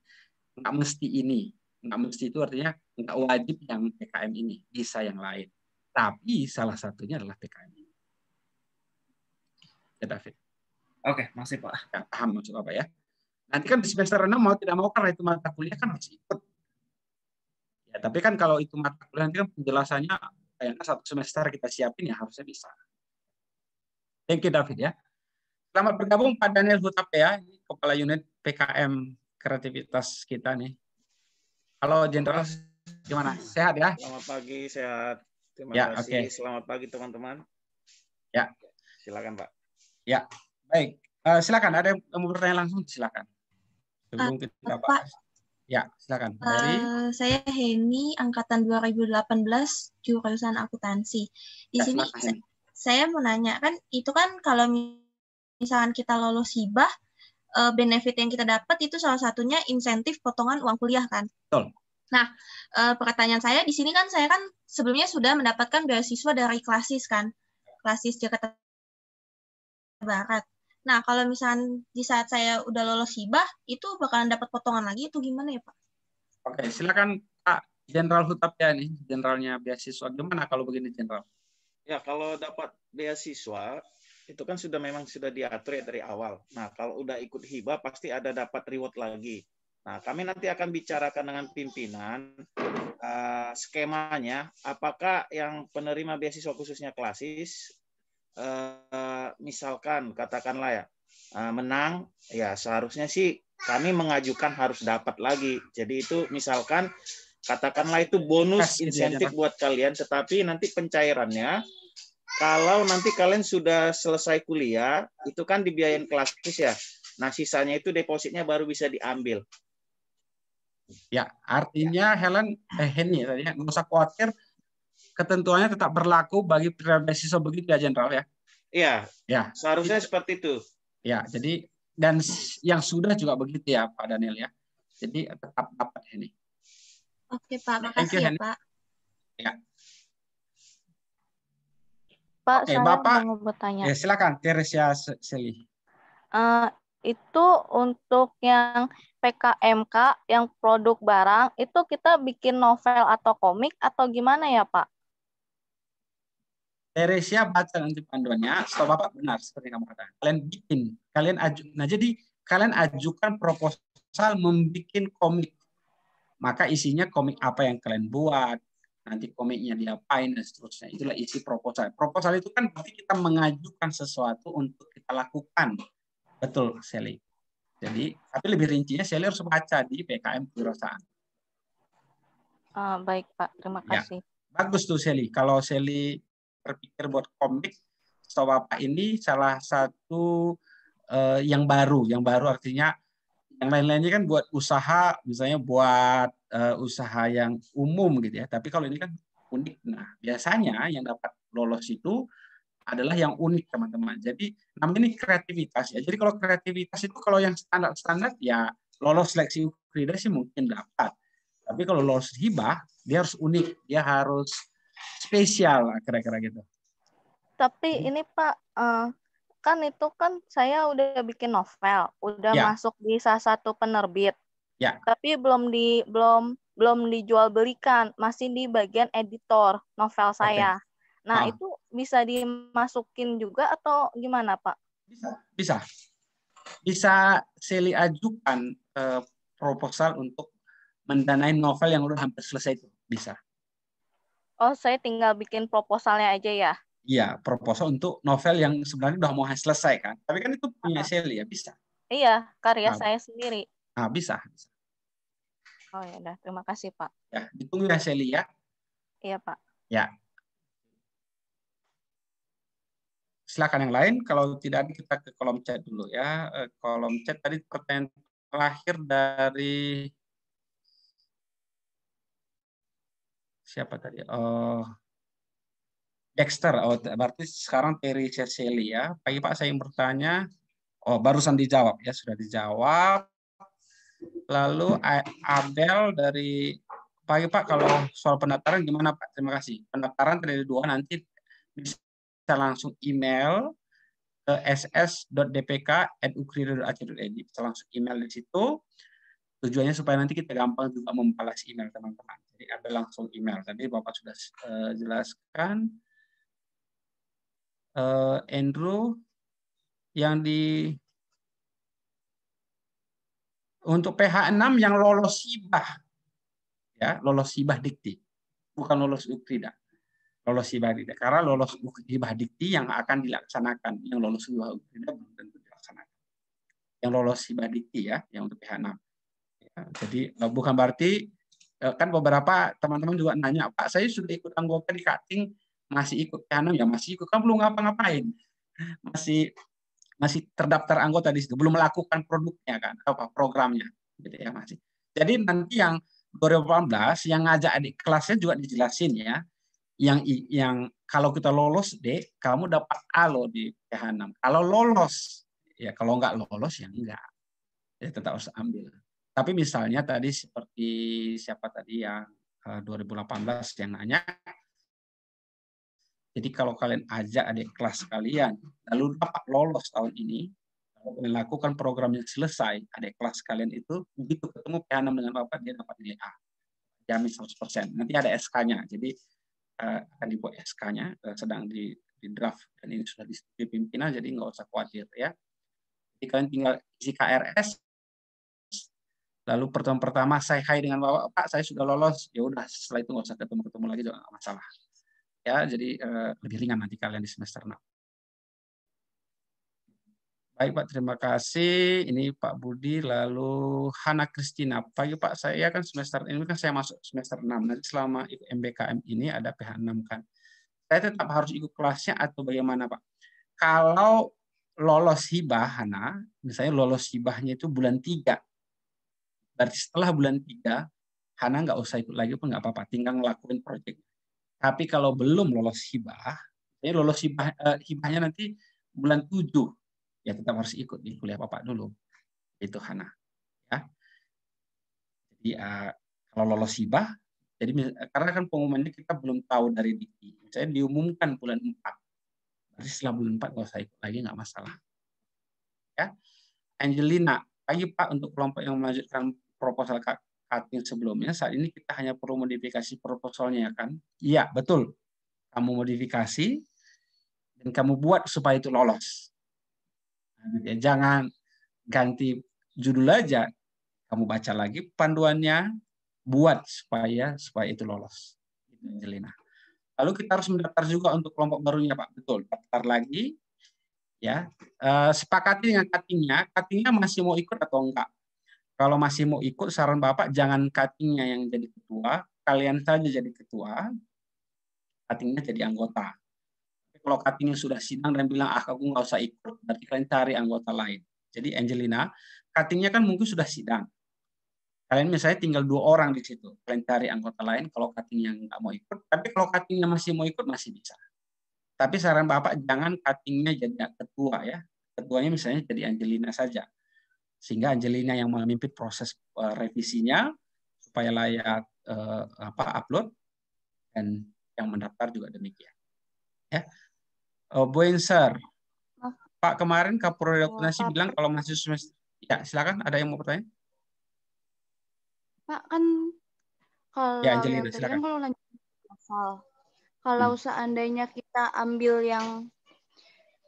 [SPEAKER 1] nggak mesti ini. Nggak mesti itu artinya nggak wajib yang PKM ini, bisa yang lain. Tapi salah satunya adalah PKM ini. Ya David.
[SPEAKER 2] Oke, masih Pak.
[SPEAKER 1] Ya, paham maksud apa ya. Nanti kan di semester 6 mau tidak mau karena itu mata kuliah kan harus ikut. Ya, tapi kan kalau itu mata kuliah nanti kan penjelasannya kayaknya 1 semester kita siapin ya harusnya bisa. Thank you David ya. Selamat bergabung Pak Daniel Hutapea, Kepala Unit PKM Kreativitas kita nih. Halo Jenderal, gimana? Sehat ya?
[SPEAKER 3] Selamat pagi, sehat. Terima
[SPEAKER 1] Okay.
[SPEAKER 3] kasih. Selamat pagi teman-teman.
[SPEAKER 1] Ya.
[SPEAKER 3] Silakan Pak.
[SPEAKER 1] Ya, baik. Silakan, ada yang mau bertanya langsung? Silakan. Sebelum kita
[SPEAKER 4] Pak.
[SPEAKER 1] Ya, silakan. Dari
[SPEAKER 4] saya Heni, angkatan 2018, jurusan akuntansi. Di sini saya mau nanya, kan itu kan kalau misalkan kita lolos hibah, benefit yang kita dapat itu salah satunya insentif potongan uang kuliah kan?
[SPEAKER 1] Betul.
[SPEAKER 4] Nah, pertanyaan saya di sini kan saya kan sebelumnya sudah mendapatkan beasiswa dari Klasis kan, Klasis Jakarta Barat. Nah, kalau misalkan di saat saya udah lolos hibah, itu bakalan dapat potongan lagi, itu gimana ya Pak?
[SPEAKER 1] Oke, silakan Pak Jenderal Hutapea nih, jenderalnya beasiswa. Gimana kalau begini Jenderal?
[SPEAKER 3] Ya, kalau dapat beasiswa, itu kan memang sudah diatur ya dari awal. Nah, kalau udah ikut hibah, pasti ada dapat reward lagi. Nah, kami nanti akan bicarakan dengan pimpinan skemanya, apakah yang penerima beasiswa khususnya Klasis, misalkan katakanlah ya menang, ya seharusnya sih kami mengajukan harus dapat lagi. Jadi itu misalkan katakanlah itu bonus insentif buat kalian, tetapi nanti pencairannya kalau nanti kalian sudah selesai kuliah, itu kan dibiayain Klasis ya. Nah, sisanya itu depositnya baru bisa diambil.
[SPEAKER 1] Ya, artinya Heni tadi ya, nggak usah khawatir, ketentuannya tetap berlaku bagi beasiswa begitu ya Jenderal ya?
[SPEAKER 3] Iya,
[SPEAKER 1] ya.
[SPEAKER 3] Seharusnya seperti itu.
[SPEAKER 1] Ya, jadi dan yang sudah juga begitu ya Pak Daniel ya. Jadi tetap dapat Heni.
[SPEAKER 4] Oke Pak, makasih ya Pak.
[SPEAKER 1] Ya.
[SPEAKER 5] Pak,
[SPEAKER 1] Oke,
[SPEAKER 5] saya
[SPEAKER 1] Bapak,
[SPEAKER 5] mau bertanya.
[SPEAKER 1] Ya, silakan, Teresia Seli.
[SPEAKER 5] Itu untuk yang PKMK, yang produk barang, itu kita bikin novel atau komik atau gimana ya Pak?
[SPEAKER 1] Teresia baca nanti panduannya, setahu Bapak benar seperti kamu katakan. Kalian bikin, kalian ajukan. Nah, jadi kalian ajukan proposal membuat komik. Maka isinya komik apa yang kalian buat, nanti komiknya diapain dan seterusnya. Itulah isi proposal. Proposal itu kan berarti kita mengajukan sesuatu untuk kita lakukan. Betul, Sally. Jadi, tapi lebih rincinya Sally harus baca di PKM Kewirausahaan.
[SPEAKER 5] Baik, Pak. Terima kasih.
[SPEAKER 1] Bagus tuh, Sally. Kalau Sally berpikir buat komik, setahu Bapak ini salah satu yang baru. Yang baru artinya yang lain-lainnya kan buat usaha, misalnya buat usaha yang umum gitu ya. Tapi kalau ini kan unik. Nah, biasanya yang dapat lolos itu adalah yang unik, teman-teman. Jadi namanya ini kreativitas ya. Jadi kalau kreativitas itu kalau yang standar-standar ya lolos seleksi UKRIDA sih mungkin dapat. Tapi kalau lolos hibah, dia harus unik, dia harus spesial lah, kira-kira gitu.
[SPEAKER 5] Tapi ini Pak, kan itu kan saya udah bikin novel, udah masuk di salah satu penerbit.
[SPEAKER 1] Ya.
[SPEAKER 5] Tapi belum dijual belikan, masih di bagian editor novel saya. Nah, itu bisa dimasukin juga atau gimana, Pak?
[SPEAKER 1] Bisa. Bisa Sally ajukan proposal untuk mendanai novel yang udah hampir selesai itu. Bisa.
[SPEAKER 5] Oh, saya tinggal bikin proposalnya aja ya?
[SPEAKER 1] Iya, proposal untuk novel yang sebenarnya udah mau selesai kan. Tapi kan itu punya Sally ya, bisa.
[SPEAKER 5] Iya, karya saya sendiri.
[SPEAKER 1] Nah, bisa.
[SPEAKER 5] Oh ya udah, terima kasih Pak.
[SPEAKER 1] Ya, ditunggu ya Sally ya.
[SPEAKER 5] Iya Pak.
[SPEAKER 1] Ya. Silakan yang lain, kalau tidak kita ke kolom chat dulu ya. Kolom chat tadi pertanyaan terakhir dari siapa tadi? Dexter, berarti sekarang Terry Cecily ya. Pagi Pak, saya yang bertanya. Barusan dijawab ya, sudah dijawab. Lalu Abel dari pagi Pak, kalau soal pendaftaran gimana Pak? Terima kasih. Pendaftaran dari 2 nanti bisa langsung email ke ss.dpk@ukrida.ac.id. Bisa langsung email di situ. Tujuannya supaya nanti kita gampang juga membalas email teman-teman. Jadi Abel langsung email. Tadi Bapak sudah jelaskan. Andrew yang untuk PH6 yang lolos hibah ya, lolos hibah dikti, bukan lolos UKRIDA. Lolos hibah dikti karena lolos hibah dikti yang akan dilaksanakan, yang lolos hibah UKRIDA belum tentu dilaksanakan. Yang lolos hibah dikti ya, yang untuk PH6. Ya, jadi bukan berarti kan beberapa teman-teman juga nanya, Pak saya sudah ikut anggota di Cutting masih ikut PH6 ya, masih ikut kan belum ngapa-ngapain. Masih terdaftar anggota di situ, belum melakukan produknya kan, apa programnya, gitu ya masih. Jadi nanti yang 2018 yang ngajak adik kelasnya juga dijelasin ya, yang kalau kita lolos D, kamu dapat A loh di PH6. Kalau lolos, ya kalau nggak lolos ya enggak, ya tetap harus ambil. Tapi misalnya tadi seperti siapa tadi yang 2018 yang nanya. Jadi kalau kalian ajak adik kelas kalian, lalu dapat lolos tahun ini, kalau kalian lakukan program yang selesai, adik kelas kalian itu, begitu ketemu PH6 dengan Bapak, dia dapat nilai A. Jamin 100%. Nanti ada SK-nya, jadi akan dibuat SK-nya, sedang di draft, dan ini sudah disetujui pimpinan, jadi nggak usah khawatir. Ya. Jadi kalian tinggal isi KRS, lalu pertemuan pertama saya hai dengan Bapak, Pak saya sudah lolos, ya udah setelah itu nggak usah ketemu-ketemu lagi, juga nggak masalah. Ya, jadi lebih ringan nanti kalian di semester 6. Baik Pak, terima kasih. Ini Pak Budi, lalu Hana Kristina. Pagi Pak, saya kan semester ini kan saya masuk semester 6. Nanti selama ikut MBKM ini ada PH6 kan. Saya tetap harus ikut kelasnya atau bagaimana Pak? Kalau lolos hibah, Hana, misalnya lolos hibahnya itu bulan 3. Berarti setelah bulan 3, Hana nggak usah ikut lagi pun nggak apa-apa, tinggal ngelakuin proyek. Tapi kalau belum lolos hibah, hibahnya nanti bulan 7, ya tetap harus ikut di kuliah Bapak dulu. Itu Hana. Ya. Jadi kalau lolos hibah, jadi karena kan pengumumannya kita belum tahu dari Dikti. Misalnya diumumkan bulan 4. Berarti setelah bulan 4 nggak usah ikut lagi, nggak masalah. Ya. Angelina, pagi Pak untuk kelompok yang melanjutkan proposal Cutting sebelumnya, saat ini kita hanya perlu modifikasi proposalnya kan? Iya, betul. Kamu modifikasi dan kamu buat supaya itu lolos. Nah, jangan ganti judul aja, kamu baca lagi panduannya, buat supaya itu lolos. Angelina. Lalu kita harus mendaftar juga untuk kelompok barunya, Pak. Betul, daftar lagi. Ya, sepakati dengan cuttingnya masih mau ikut atau enggak. Kalau masih mau ikut, saran Bapak jangan cuttingnya yang jadi ketua, kalian saja jadi ketua, cuttingnya jadi anggota. Kalau cuttingnya sudah sidang dan bilang, aku nggak usah ikut, berarti kalian cari anggota lain. Jadi Angelina, cuttingnya kan mungkin sudah sidang. Kalian misalnya tinggal 2 orang di situ, kalian cari anggota lain kalau cutting yang nggak mau ikut. Tapi kalau cuttingnya masih mau ikut, masih bisa. Tapi saran Bapak jangan cuttingnya jadi ketua ya. Ketuanya misalnya jadi Angelina saja. Sehingga Angelina yang memimpin proses revisinya supaya layak upload, dan yang mendaftar juga demikian. Ya. Bu Enser, Pak kemarin Kapolri Akuntansi bilang kalau masih semester, ya silakan, ada yang mau bertanya?
[SPEAKER 6] Pak kan kalau
[SPEAKER 1] ya, Angelina, silakan.
[SPEAKER 6] kalau lanjut kalau seandainya kita ambil yang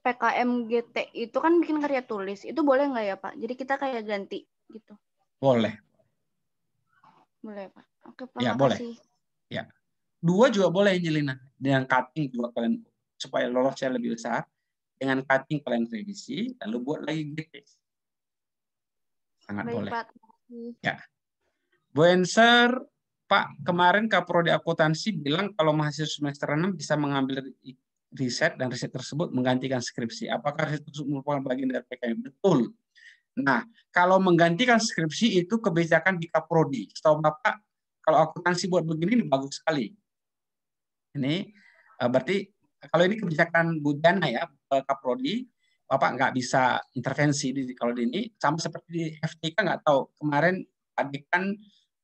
[SPEAKER 6] PKM GT itu kan bikin karya tulis, itu boleh nggak ya Pak? Jadi kita kayak ganti gitu.
[SPEAKER 1] Boleh.
[SPEAKER 6] Boleh Pak. Oke Pak,
[SPEAKER 1] ya,
[SPEAKER 6] makasih.
[SPEAKER 1] Boleh. Ya. 2 juga boleh Angelina. Dengan cutting juga kalian supaya lolosnya lebih besar. Dengan cutting kalian revisi, lalu buat lagi GT. Sangat
[SPEAKER 6] Baik,
[SPEAKER 1] boleh.
[SPEAKER 6] Pak.
[SPEAKER 1] Ya. Bu Enser, Pak, kemarin Kaprodi Akuntansi bilang kalau mahasiswa semester 6 bisa mengambil riset dan riset tersebut menggantikan skripsi. Apakah riset tersebut merupakan bagian dari PKM? Betul. Nah, kalau menggantikan skripsi itu kebijakan di Kaprodi. Setahu Bapak, kalau akuntansi buat begini ini bagus sekali. Ini berarti kalau ini kebijakan Bu Diana ya, Kaprodi, Bapak nggak bisa intervensi kalau di ini. Sama seperti di FTK nggak tahu. Kemarin adik kan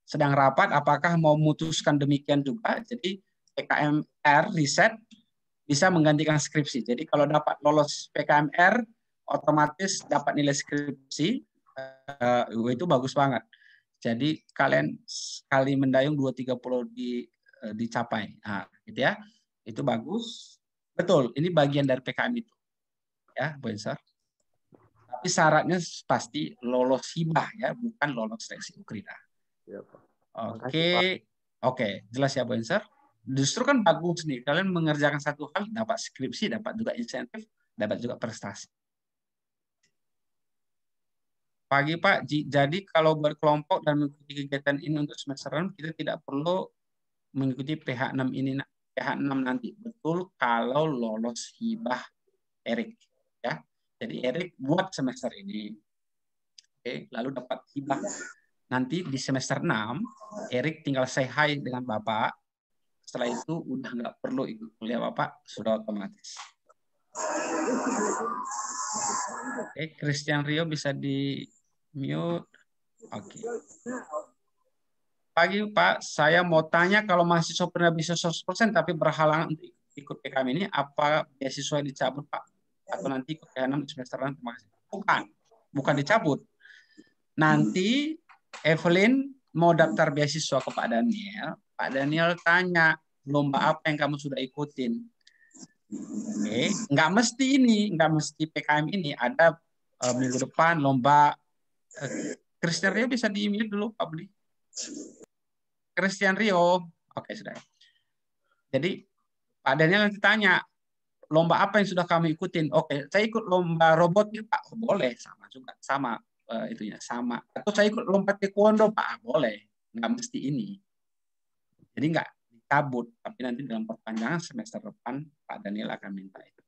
[SPEAKER 1] sedang rapat, apakah mau memutuskan demikian juga. Jadi PKMR riset bisa menggantikan skripsi. Jadi kalau dapat lolos PKMR, otomatis dapat nilai skripsi, itu bagus banget. Jadi kalian sekali mendayung 2-3 pulau dicapai. Nah, gitu ya. Itu bagus. Betul, ini bagian dari PKM itu. Ya, Bu Enser. Tapi syaratnya pasti lolos hibah ya, bukan lolos seleksi UKRIDA.
[SPEAKER 7] Ya, Pak.
[SPEAKER 1] Oke, jelas ya Bu Enser. Justru kan bagus nih, kalian mengerjakan satu hal, dapat skripsi, dapat juga insentif, dapat juga prestasi. Pagi Pak, jadi kalau berkelompok dan mengikuti kegiatan ini untuk semester 6, kita tidak perlu mengikuti PH6 ini, PH6 nanti. Betul kalau lolos hibah Erik. Ya. Jadi Erik buat semester ini. Oke, lalu dapat hibah. Nanti di semester 6, Erik tinggal say hi dengan Bapak. Setelah itu udah nggak perlu ikut kuliah Bapak, sudah otomatis. Oke, Christian Rio bisa di mute. Oke. Pagi Pak, saya mau tanya kalau mahasiswa pernah bisa 100% tapi berhalangan untuk ikut PKM ini, apa beasiswa dicabut Pak? Atau nanti ikut PH6 di semester 6? Terima kasih. Bukan dicabut. Nanti Evelyn mau daftar beasiswa ke Pak Daniel. Pak Daniel tanya, lomba apa yang kamu sudah ikutin? Oke, nggak mesti ini, nggak mesti PKM ini. Ada minggu depan lomba. Christian Rio bisa di-mute dulu, Pak Budi. Christian Rio, oke sudah. Jadi Pak Daniel nanti tanya, lomba apa yang sudah kamu ikutin? Oke, saya ikut lomba robot Pak. Oh, boleh, sama juga, sama itunya sama. Atau saya ikut lomba taekwondo Pak, boleh. Nggak mesti ini. Jadi nggak dicabut, tapi nanti dalam perpanjangan semester depan Pak Daniel akan minta itu.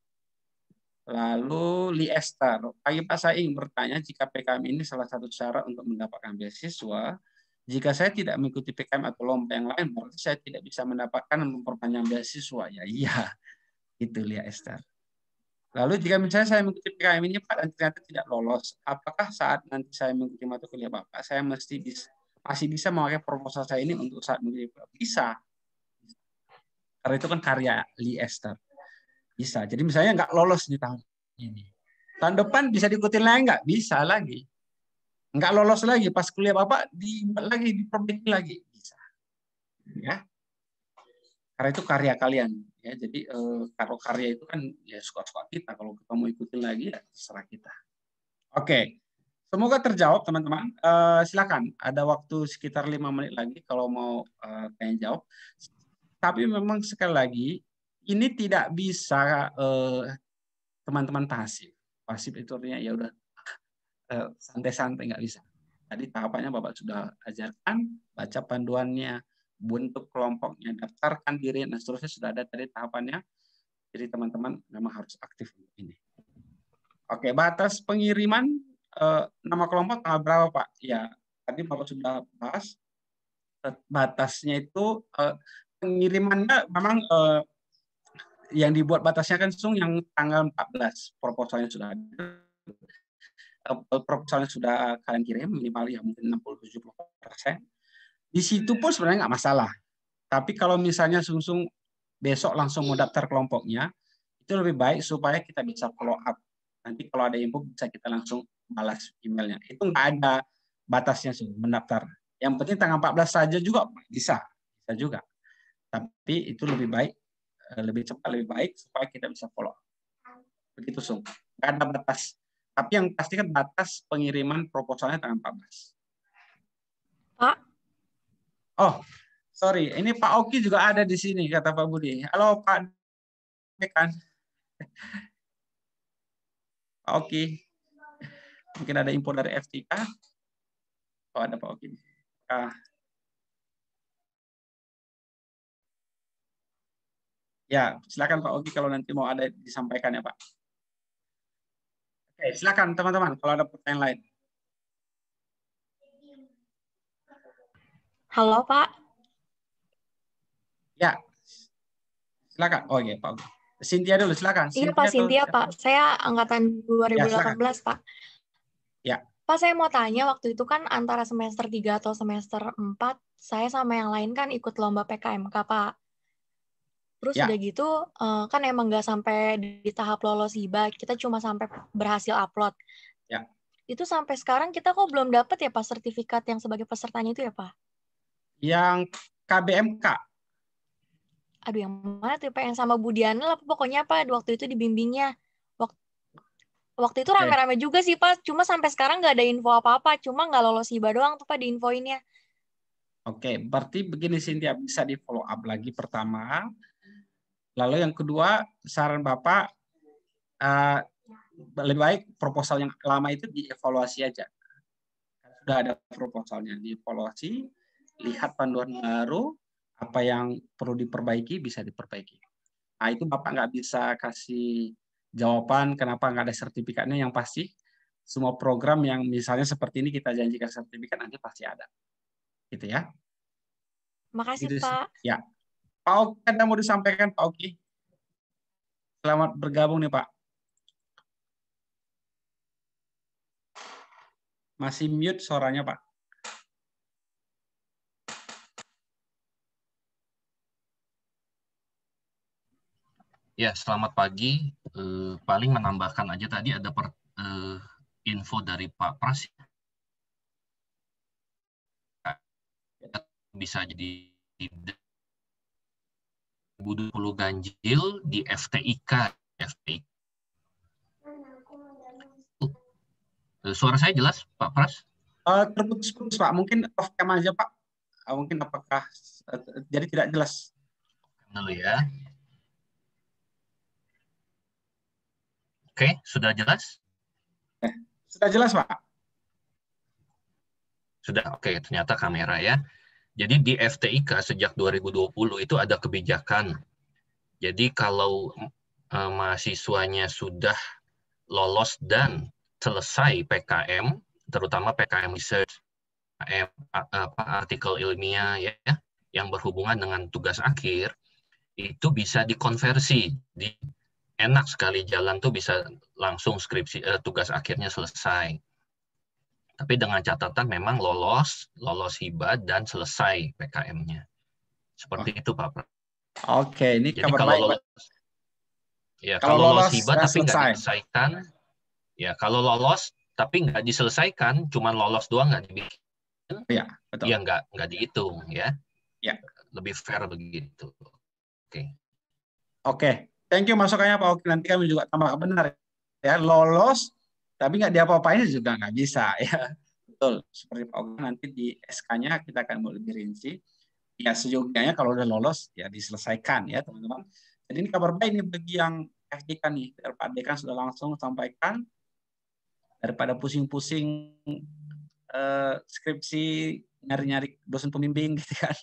[SPEAKER 1] Lalu Li Esther, pagi Pak, saya ingin bertanya jika PKM ini salah satu syarat untuk mendapatkan beasiswa. Jika saya tidak mengikuti PKM atau lomba yang lain, berarti saya tidak bisa mendapatkan memperpanjang beasiswa. Ya iya, itu Li Esther. Lalu jika misalnya saya mengikuti PKM ini Pak dan ternyata tidak lolos, apakah saat nanti saya mengikuti mata kuliah Bapak, saya masih bisa memakai proposal saya ini untuk saat mengikuti Bapak? Bisa. Karena itu kan karya Li Esther. Bisa. Jadi misalnya nggak lolos di tahun ini. Tahun depan bisa diikuti lagi nggak? Bisa lagi. Nggak lolos lagi. Pas kuliah Bapak dibuat lagi, diperbaiki lagi. Bisa. Ya. Karena itu karya kalian. Ya, jadi kalau karya itu kan ya suka-suka kita. Kalau kita mau ikutin lagi ya terserah kita. Oke. Semoga terjawab teman-teman. Silakan, ada waktu sekitar 5 menit lagi kalau mau pengen jawab. Tapi memang sekali lagi ini tidak bisa teman-teman pasif. Pasif itu artinya ya udah santai-santai, nggak bisa. Tadi tahapannya Bapak sudah ajarkan, baca panduannya, bentuk kelompoknya, daftarkan diri, dan seterusnya sudah ada tadi tahapannya. Jadi teman-teman memang harus aktif untuk ini. Oke, batas pengiriman nama kelompok tanggal berapa Pak? Ya, tadi Bapak sudah bahas. Batasnya itu pengirimannya memang yang dibuat batasnya kan yang tanggal 14 proposalnya sudah ada. Proposalnya sudah kalian kirim minimal ya mungkin 60-70%. Di situ pun sebenarnya nggak masalah. Tapi kalau misalnya sungsung besok langsung mau daftar kelompoknya, itu lebih baik supaya kita bisa follow up. Nanti kalau ada info bisa kita langsung balas emailnya. Itu nggak ada batasnya sih mendaftar. Yang penting tanggal 14 saja juga bisa juga. Tapi itu lebih baik, lebih cepat, lebih baik supaya kita bisa follow up. Begitu Sung. Nggak ada batas. Tapi yang pasti kan batas pengiriman proposalnya tanggal 14.
[SPEAKER 7] Pak.
[SPEAKER 1] Oh, sorry. Ini Pak Oki juga ada di sini, kata Pak Budi. Halo Pak Dekan. Pak Oki. Mungkin ada info dari FTK. Oh, ada Pak Oki. Ya, silakan Pak Oki kalau nanti mau ada disampaikan ya Pak. Oke, silakan teman-teman kalau ada pertanyaan lain.
[SPEAKER 7] Halo Pak.
[SPEAKER 1] Ya, silakan. Oh iya Pak. Cynthia dulu, silakan.
[SPEAKER 7] Iya Pak, Cynthia Pak. Saya angkatan 2018 ya, Pak.
[SPEAKER 1] Ya.
[SPEAKER 7] Pak, saya mau tanya, waktu itu kan antara semester 3 atau semester 4, saya sama yang lain kan ikut lomba PKMK Pak. Terus
[SPEAKER 1] ya.
[SPEAKER 7] udah gitu, kan emang nggak sampai di tahap lolos hibah, kita cuma sampai berhasil upload.
[SPEAKER 1] Ya.
[SPEAKER 7] Itu sampai sekarang kita kok belum dapat ya Pak sertifikat yang sebagai pesertanya itu ya Pak?
[SPEAKER 1] Yang KBMK.
[SPEAKER 7] Aduh, yang mana tuh Pak? Yang sama Bu Diana lah pokoknya Pak, waktu itu dibimbingnya. Waktu itu rame-rame juga sih Pak, cuma sampai sekarang nggak ada info apa-apa, cuma nggak lolos hibah doang tuh Pak di infoinnya.
[SPEAKER 1] Oke, berarti begini Cynthia, bisa di follow up lagi pertama. Lalu yang kedua, saran Bapak, lebih baik proposal yang lama itu dievaluasi aja. Sudah ada proposalnya, dievaluasi, lihat panduan baru, apa yang perlu diperbaiki, bisa diperbaiki. Nah, itu Bapak nggak bisa kasih jawaban kenapa nggak ada sertifikatnya, yang pasti semua program yang misalnya seperti ini kita janjikan sertifikat, nanti pasti ada. Gitu ya.
[SPEAKER 7] Makasih
[SPEAKER 1] gitu,
[SPEAKER 7] Pak.
[SPEAKER 1] Ya. Pak Oki, ada mau disampaikan Pak Oki? Selamat bergabung nih Pak. Masih mute suaranya Pak.
[SPEAKER 8] Ya, selamat pagi. Paling menambahkan aja tadi ada info dari Pak Pras. Bisa jadi 2020 ganjil di FTIK. Suara saya jelas, Pak Pras?
[SPEAKER 1] Terputus-putus Pak. Mungkin off cam aja Pak. Mungkin apakah jadi tidak jelas?
[SPEAKER 8] Dulu ya. Oke, sudah jelas?
[SPEAKER 1] Sudah jelas Pak.
[SPEAKER 8] Sudah, oke. Ternyata kamera ya. Jadi di FTIK sejak 2020 itu ada kebijakan. Jadi kalau mahasiswanya sudah lolos dan selesai PKM, terutama PKM research, artikel ilmiah ya, yang berhubungan dengan tugas akhir, itu bisa dikonversi. Enak sekali jalan tuh bisa langsung skripsi tugas akhirnya selesai. Tapi dengan catatan memang lolos hibah dan selesai PKM-nya. Seperti itu Pak.
[SPEAKER 1] Oke, ini
[SPEAKER 8] jadi
[SPEAKER 1] kabar
[SPEAKER 8] kalau
[SPEAKER 1] baik,
[SPEAKER 8] lolos, ya
[SPEAKER 1] kalau
[SPEAKER 8] lolos hibah tapi nggak
[SPEAKER 1] selesai.
[SPEAKER 8] diselesaikan, ya kalau lolos tapi nggak diselesaikan, cuman lolos doang nggak dibikin,
[SPEAKER 1] ya betul.
[SPEAKER 8] Ya nggak dihitung ya.
[SPEAKER 1] Ya.
[SPEAKER 8] Lebih fair begitu. Oke.
[SPEAKER 1] Oke, thank you masukannya Pak Oki. Nanti kami juga tambah benar ya, lolos Tapi nggak diapa-apain juga nggak bisa ya. Betul, seperti Pak Oga, nanti di SK-nya kita akan mau lebih rinci. Ya seyogianya kalau udah lolos ya diselesaikan ya teman-teman. Jadi ini kabar baik nih bagi yang FDK nih. Pak Dekan sudah langsung sampaikan, daripada pusing-pusing skripsi nyari-nyari dosen pembimbing gitu kan.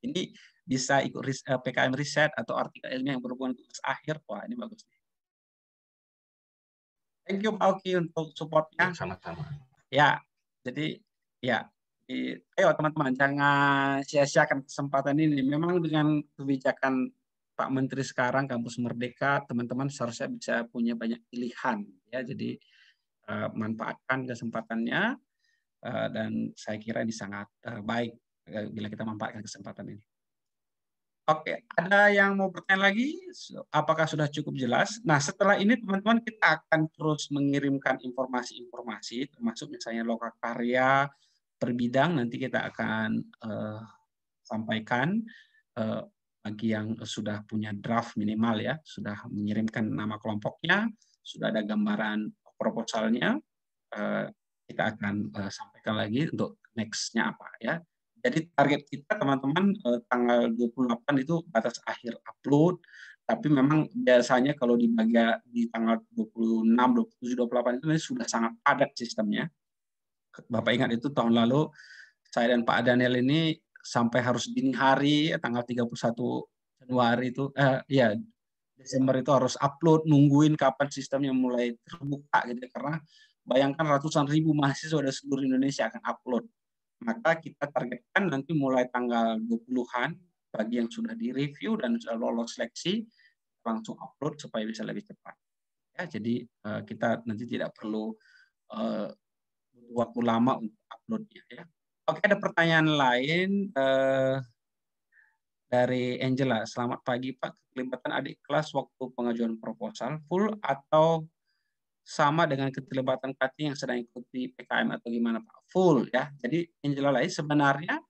[SPEAKER 1] Ini bisa ikut PKM riset atau artikel ilmiah yang berhubungan dengan tugas akhir. Wah, ini bagus nih. Thank you Pak Oki untuk supportnya.
[SPEAKER 8] Sama-sama.
[SPEAKER 1] Ya, jadi ya, ayo teman-teman jangan sia-siakan kesempatan ini. Memang dengan kebijakan Pak Menteri sekarang Kampus Merdeka, teman-teman seharusnya bisa punya banyak pilihan. Ya, jadi manfaatkan kesempatannya dan saya kira ini sangat baik bila kita manfaatkan kesempatan ini. Oke, ada yang mau bertanya lagi? Apakah sudah cukup jelas? Nah, setelah ini teman-teman kita akan terus mengirimkan informasi-informasi, termasuk misalnya lokakarya per bidang, nanti kita akan sampaikan bagi yang sudah punya draft minimal ya, sudah mengirimkan nama kelompoknya, sudah ada gambaran proposalnya, kita akan sampaikan lagi untuk next-nya apa ya. Jadi target kita teman-teman tanggal 28 itu batas akhir upload, tapi memang biasanya kalau dibagi di tanggal 26, 27, 28 itu sudah sangat padat sistemnya. Bapak ingat itu tahun lalu saya dan Pak Daniel ini sampai harus dini hari tanggal 31 Januari itu ya Desember itu harus upload, nungguin kapan sistemnya mulai terbuka gitu karena bayangkan ratusan ribu mahasiswa dari seluruh Indonesia akan upload. Maka kita targetkan nanti mulai tanggal 20-an bagi yang sudah direview dan sudah lolos seleksi langsung upload supaya bisa lebih cepat. Ya, jadi kita nanti tidak perlu waktu lama untuk uploadnya. Ya. Oke, ada pertanyaan lain dari Angela. Selamat pagi Pak, keterlibatan adik kelas waktu pengajuan proposal full atau sama dengan keterlibatan cutting yang sedang ikuti PKM atau gimana Pak? Full ya. Jadi Angela lain sebenarnya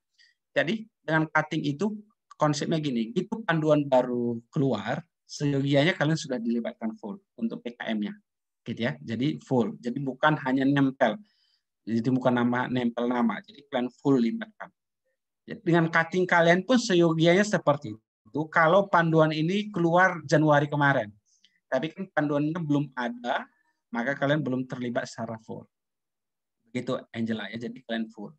[SPEAKER 1] jadi dengan cutting itu konsepnya gini, itu panduan baru keluar, seyogianya kalian sudah dilibatkan full untuk PKM-nya. Gitu ya. Jadi full. Jadi bukan hanya nempel. Jadi bukan nama nempel nama. Jadi kalian full libatkan. Jadi dengan cutting kalian pun seyogianya seperti itu. Kalau panduan ini keluar Januari kemarin. Tapi kan panduannya belum ada, maka kalian belum terlibat secara full. Begitu Angela ya, jadi kalian full.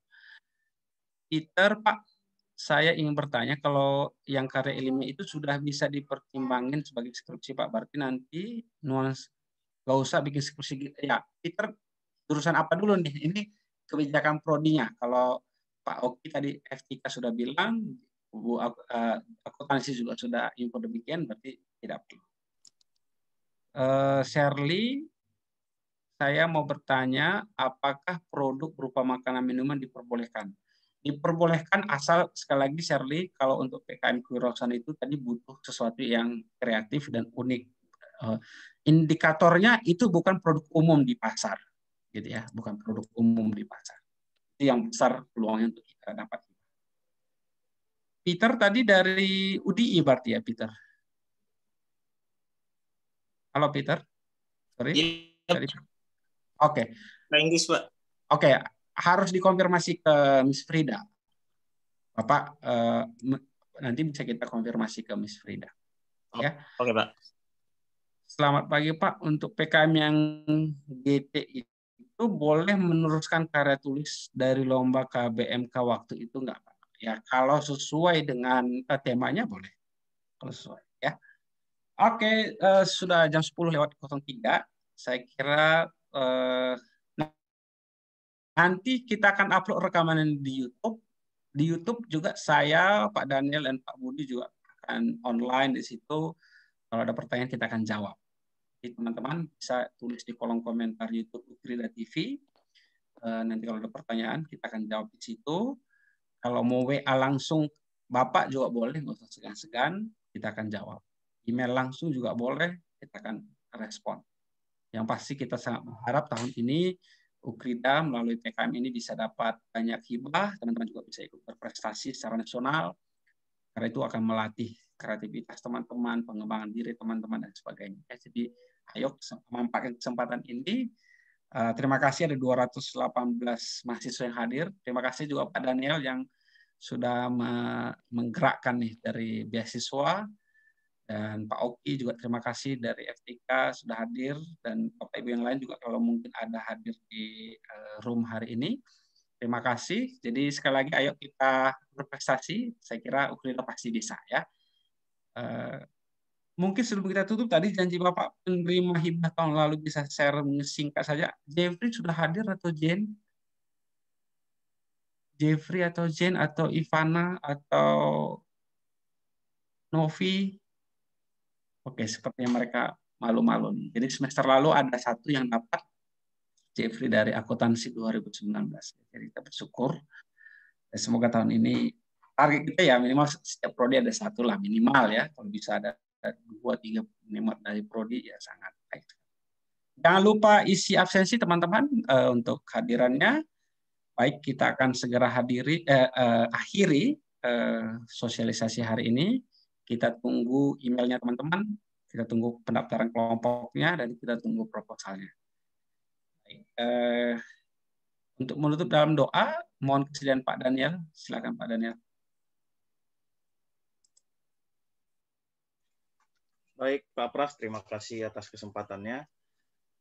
[SPEAKER 1] Peter, Pak, saya ingin bertanya kalau yang karya ilmiah itu sudah bisa dipertimbangkan sebagai skripsi Pak, berarti nanti nuans nggak usah bikin skripsi ya. Peter, jurusan apa dulu nih? Ini kebijakan prodinya. Kalau Pak Oki tadi FTK sudah bilang, Bu akuntansi juga sudah info demikian, berarti tidak perlu. Shirley, saya mau bertanya, apakah produk berupa makanan minuman diperbolehkan? Diperbolehkan asal, sekali lagi Shirley, kalau untuk PKM kewirausahaan itu tadi butuh sesuatu yang kreatif dan unik. Indikatornya itu bukan produk umum di pasar, gitu ya, bukan produk umum di pasar. Itu yang besar peluangnya untuk kita dapat. Peter tadi dari UDI berarti ya, Peter? Halo Peter? Sorry.
[SPEAKER 3] Yep.
[SPEAKER 1] Oke.
[SPEAKER 3] English, Pak.
[SPEAKER 1] Oke, harus dikonfirmasi ke Miss Frida. Bapak nanti bisa kita konfirmasi ke Miss Frida. Ya.
[SPEAKER 3] Oke, Pak.
[SPEAKER 1] Selamat pagi Pak. Untuk PKM yang GT itu boleh meneruskan karya tulis dari lomba KBMK waktu itu enggak Pak? Ya, kalau sesuai dengan temanya boleh. Kalau sesuai ya. Oke, sudah jam 10:03. Saya kira nanti kita akan upload rekaman di YouTube. Di YouTube juga saya, Pak Daniel, dan Pak Budi juga akan online di situ. Kalau ada pertanyaan kita akan jawab. Jadi teman-teman bisa tulis di kolom komentar YouTube Ukrida TV. Nanti kalau ada pertanyaan kita akan jawab di situ. Kalau mau WA langsung Bapak juga boleh, nggak usah segan-segan, kita akan jawab. Email langsung juga boleh, kita akan respon. Yang pasti kita sangat berharap tahun ini Ukrida melalui PKM ini bisa dapat banyak hibah, teman-teman juga bisa ikut berprestasi secara nasional, karena itu akan melatih kreativitas teman-teman, pengembangan diri teman-teman, dan sebagainya. Jadi, ayo manfaatkan kesempatan ini Terima kasih ada 218 mahasiswa yang hadir. Terima kasih juga Pak Daniel yang sudah menggerakkan nih dari beasiswa, dan Pak Oki juga terima kasih dari FTK sudah hadir, dan Bapak Ibu yang lain juga kalau mungkin ada hadir di room hari ini. Terima kasih. Jadi sekali lagi ayo kita berprestasi. Saya kira Ukrida pasti bisa ya. Mungkin sebelum kita tutup tadi janji Bapak penerima hibah tahun lalu bisa share singkat saja. Jeffrey sudah hadir atau Jen? Jeffrey atau Jen atau Ivana atau Novi? Oke, sepertinya mereka malu-malu nih. Jadi semester lalu ada satu yang dapat, Jeffrey dari akuntansi 2019. Jadi kita bersyukur. Dan semoga tahun ini target kita ya minimal setiap prodi ada satu lah minimal ya. Kalau bisa ada 2-3 minimal dari prodi ya sangat baik. Jangan lupa isi absensi teman-teman untuk hadirannya. Baik, kita akan segera akhiri sosialisasi hari ini. Kita tunggu emailnya teman-teman, kita tunggu pendaftaran kelompoknya, dan kita tunggu proposalnya. Baik, untuk menutup dalam doa, mohon kesediaan Pak Daniel. Silakan Pak Daniel.
[SPEAKER 3] Baik, Pak Pras, terima kasih atas kesempatannya.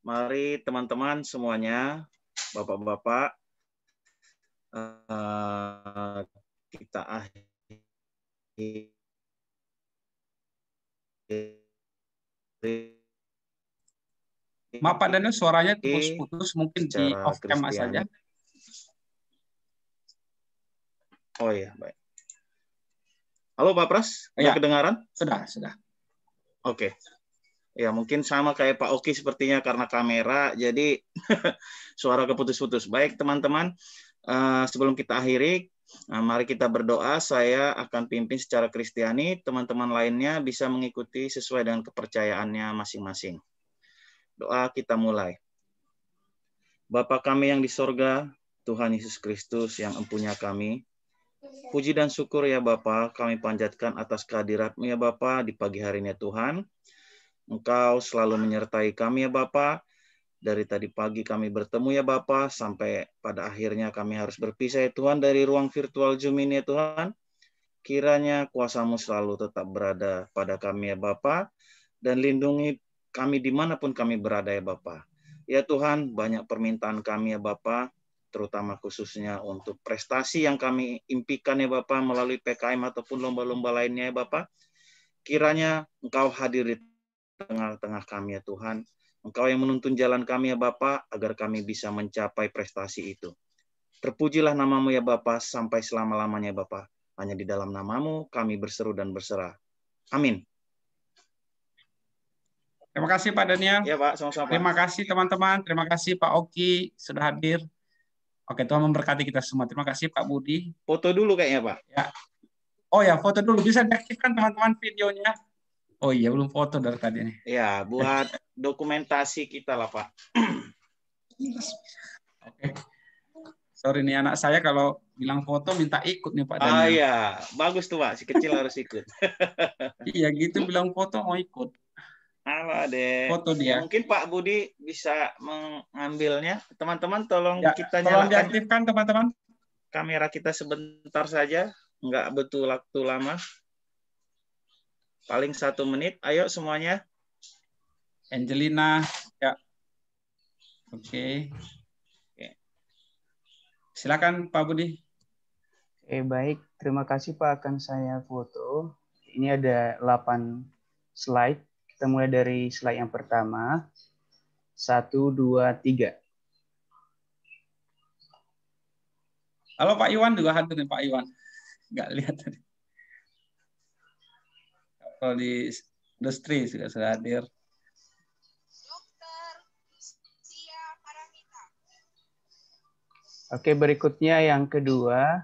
[SPEAKER 3] Mari teman-teman semuanya, Bapak-Bapak, kita akhiri.
[SPEAKER 1] Maaf Pak Daniel, suaranya putus-putus, mungkin di off cam saja.
[SPEAKER 3] Oh iya, baik. Halo Pak Pras, sudah kedengaran?
[SPEAKER 1] Sudah.
[SPEAKER 3] Oke. Ya, mungkin sama kayak Pak Oki sepertinya karena kamera, jadi suara keputus-putus. Baik, teman-teman, sebelum kita akhiri, mari kita berdoa. Saya akan pimpin secara Kristiani, teman-teman lainnya bisa mengikuti sesuai dengan kepercayaannya masing-masing. Doa kita mulai. Bapa kami yang di sorga, Tuhan Yesus Kristus yang empunya kami, puji dan syukur ya Bapa, kami panjatkan atas kehadirat-Mu ya Bapa di pagi hari ini ya Tuhan. Engkau selalu menyertai kami ya Bapa. Dari tadi pagi kami bertemu ya Bapa, sampai pada akhirnya kami harus berpisah ya Tuhan dari ruang virtual Zoom ini ya Tuhan. Kiranya kuasa-Mu selalu tetap berada pada kami ya Bapa, dan lindungi kami dimanapun kami berada ya Bapa. Ya Tuhan, banyak permintaan kami ya Bapa, terutama khususnya untuk prestasi yang kami impikan ya Bapa melalui PKM ataupun lomba-lomba lainnya ya Bapa. Kiranya Engkau hadir di tengah-tengah kami ya Tuhan. Engkau yang menuntun jalan kami ya Bapa, agar kami bisa mencapai prestasi itu. Terpujilah nama-Mu ya Bapa sampai selama-lamanya ya Bapa. Hanya di dalam nama-Mu kami berseru dan berserah. Amin.
[SPEAKER 1] Terima kasih Pak Daniel.
[SPEAKER 3] Ya Pak, sama-sama.
[SPEAKER 1] Terima kasih teman-teman. Terima kasih Pak Oki sudah hadir. Oke, Tuhan memberkati kita semua. Terima kasih Pak Budi.
[SPEAKER 3] Foto dulu kayaknya Pak.
[SPEAKER 1] Ya. Oh ya, foto dulu. Bisa diaktifkan teman-teman videonya. Oh iya, belum foto dari tadi nih.
[SPEAKER 3] Ya, buat dokumentasi kita lah Pak.
[SPEAKER 1] Oke. Sorry nih, anak saya kalau bilang foto minta ikut nih Pak Daniel.
[SPEAKER 3] Ah iya, bagus tuh Pak. Si kecil harus ikut.
[SPEAKER 1] Iya gitu, bilang foto mau ikut.
[SPEAKER 3] Halo Ade.
[SPEAKER 1] Foto dia.
[SPEAKER 3] Ya, mungkin Pak Budi bisa mengambilnya. Teman-teman tolong
[SPEAKER 1] ya,
[SPEAKER 3] kita
[SPEAKER 1] tolong
[SPEAKER 3] nyalakan.
[SPEAKER 1] Diaktifkan teman-teman.
[SPEAKER 3] Kamera kita sebentar saja. Nggak butuh waktu lama. Paling 1 menit. Ayo semuanya.
[SPEAKER 1] Angelina. Ya. Oke. Silakan Pak Budi.
[SPEAKER 9] Baik. Terima kasih Pak. Akan saya foto. Ini ada 8 slide. Kita mulai dari slide yang pertama. 1, 2, 3.
[SPEAKER 1] Halo Pak Iwan, juga hadir nih Pak Iwan. Nggak lihat tadi. Kalau di industri sudah hadir.
[SPEAKER 9] Oke, berikutnya yang kedua.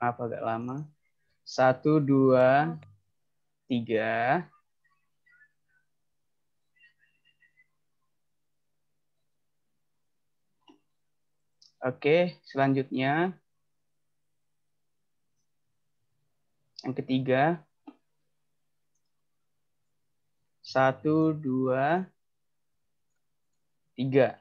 [SPEAKER 9] Maaf agak lama. 1, 2, 3. Oke, selanjutnya. Yang ketiga. 1, 2, 3.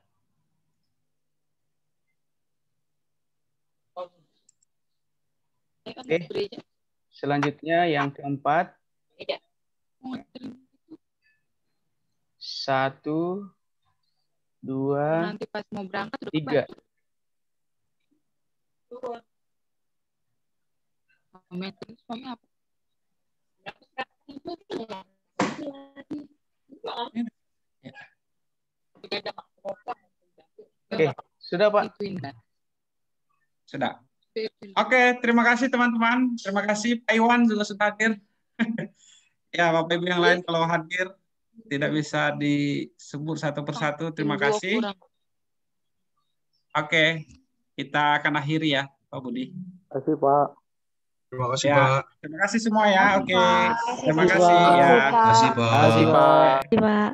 [SPEAKER 9] Oke. Selanjutnya yang keempat. 1, 2, 3. Oke, sudah Pak.
[SPEAKER 1] Sudah. Oke, terima kasih teman-teman. Terima kasih Pak Iwan juga sudah hadir. Ya, Bapak Ibu yang lain kalau hadir tidak bisa disebut satu persatu. Terima kasih. Oke, kita akan akhiri ya, Pak Budi.
[SPEAKER 9] Terima kasih Pak.
[SPEAKER 8] Terima kasih,
[SPEAKER 1] Ya,
[SPEAKER 8] Pak.
[SPEAKER 1] terima kasih semua ya. Oke, terima
[SPEAKER 9] Terima
[SPEAKER 1] kasih
[SPEAKER 9] kasih,
[SPEAKER 1] ya.
[SPEAKER 8] Terima kasih, Pak.
[SPEAKER 9] Terima kasih Pak.
[SPEAKER 5] Pak.